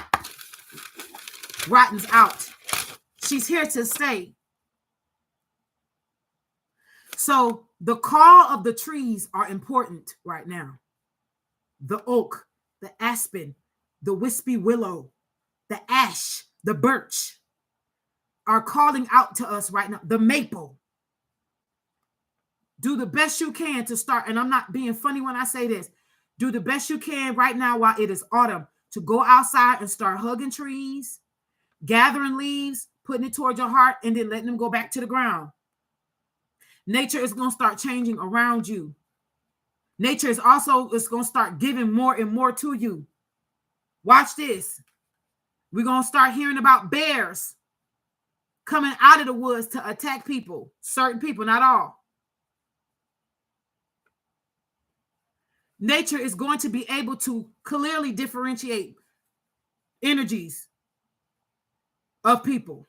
Speaker 1: rottens out. She's here to stay. So the call of the trees are important right now. The oak, the aspen, the wispy willow, the ash, the birch are calling out to us right now. The maple. Do the best you can to start, and I'm not being funny when I say this. Do the best you can right now while it is autumn to go outside and start hugging trees, gathering leaves, putting it towards your heart, and then letting them go back to the ground. Nature is going to start changing around you. Nature is also going to start giving more and more to you. Watch this. We're going to start hearing about bears coming out of the woods to attack people, certain people, not all. Nature is going to be able to clearly differentiate energies of people.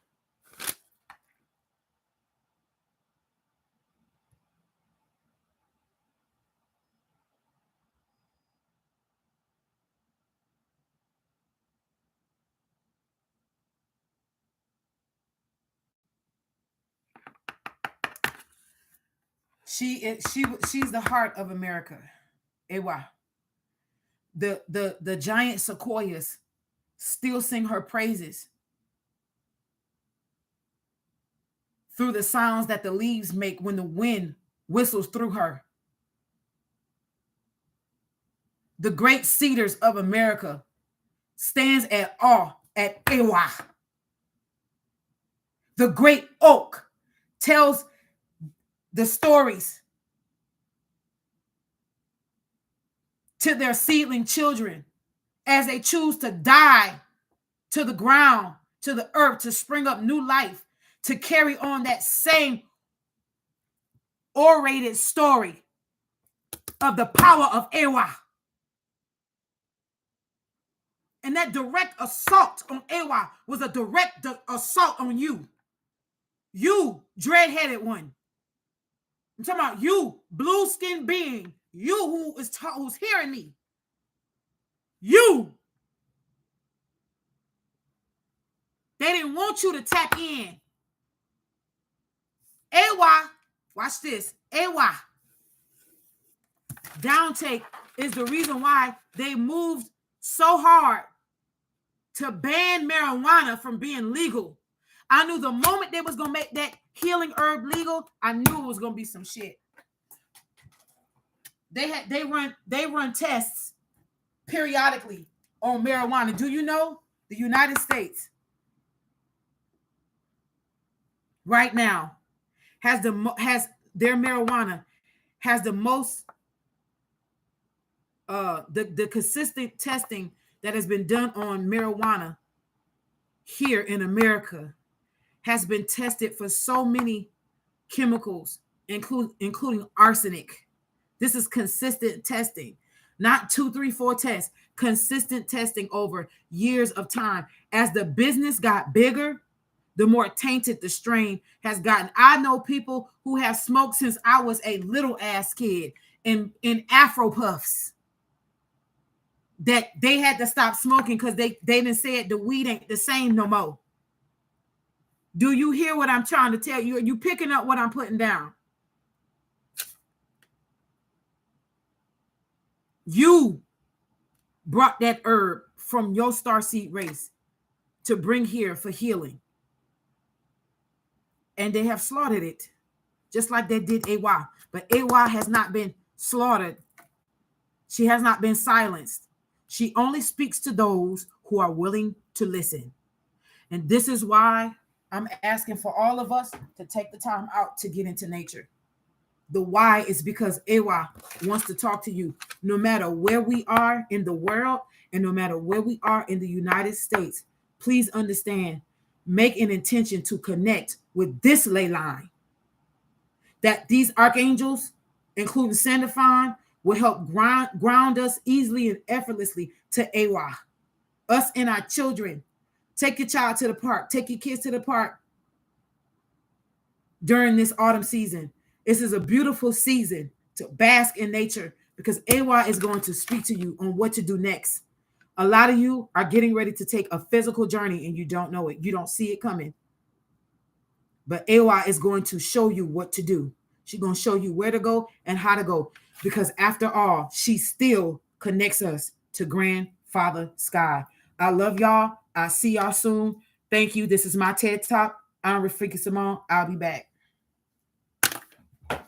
Speaker 1: She's the heart of America. Ewa. The giant sequoias still sing her praises through the sounds that the leaves make when the wind whistles through her. The great cedars of America stands at awe at Ewa. The great oak tells the stories to their seedling children as they choose to die to the ground, to the earth, to spring up new life, to carry on that same orated story of the power of Ewa. And that direct assault on Ewa was a direct assault on you. You, dread-headed one. I'm talking about you, blue-skinned being. You who's hearing me. You. They didn't want you to tap in. Ewa, watch this. Ewa. Downtake is the reason why they moved so hard to ban marijuana from being legal. I knew the moment they was going to make that healing herb legal, I knew it was going to be some shit. They run tests periodically on marijuana. Do you know the United States right now has their marijuana has the most the consistent testing that has been done on marijuana here in America has been tested for so many chemicals, including arsenic. This is consistent testing, not 2, 3, 4 tests, consistent testing over years of time. As the business got bigger, the more tainted the strain has gotten. I know people who have smoked since I was a little ass kid in Afro Puffs that they had to stop smoking because they done said the weed ain't the same no more. Do you hear what I'm trying to tell you? Are you picking up what I'm putting down? You brought that herb from your starseed race to bring here for healing. And they have slaughtered it, just like they did Ewa. But Ewa has not been slaughtered. She has not been silenced. She only speaks to those who are willing to listen. And this is why I'm asking for all of us to take the time out to get into nature. The why is because Ewa wants to talk to you. No matter where we are in the world, And no matter where we are in the United States, please understand, make an intention to connect with this ley line. That these archangels, including Sandalphon, will help ground us easily and effortlessly to Awa, us and our children. Take your child to the park. Take your kids to the park during this autumn season. This is a beautiful season to bask in nature because Awa is going to speak to you on what to do next. A lot of you are getting ready to take a physical journey and you don't know it. You don't see it coming. But Awa is going to show you what to do. She's going to show you where to go and how to go. Because after all, she still connects us to Grandfather Sky. I love y'all. I'll see y'all soon. Thank you. This is my TED Talk. I'm Rafika Simone. I'll be back.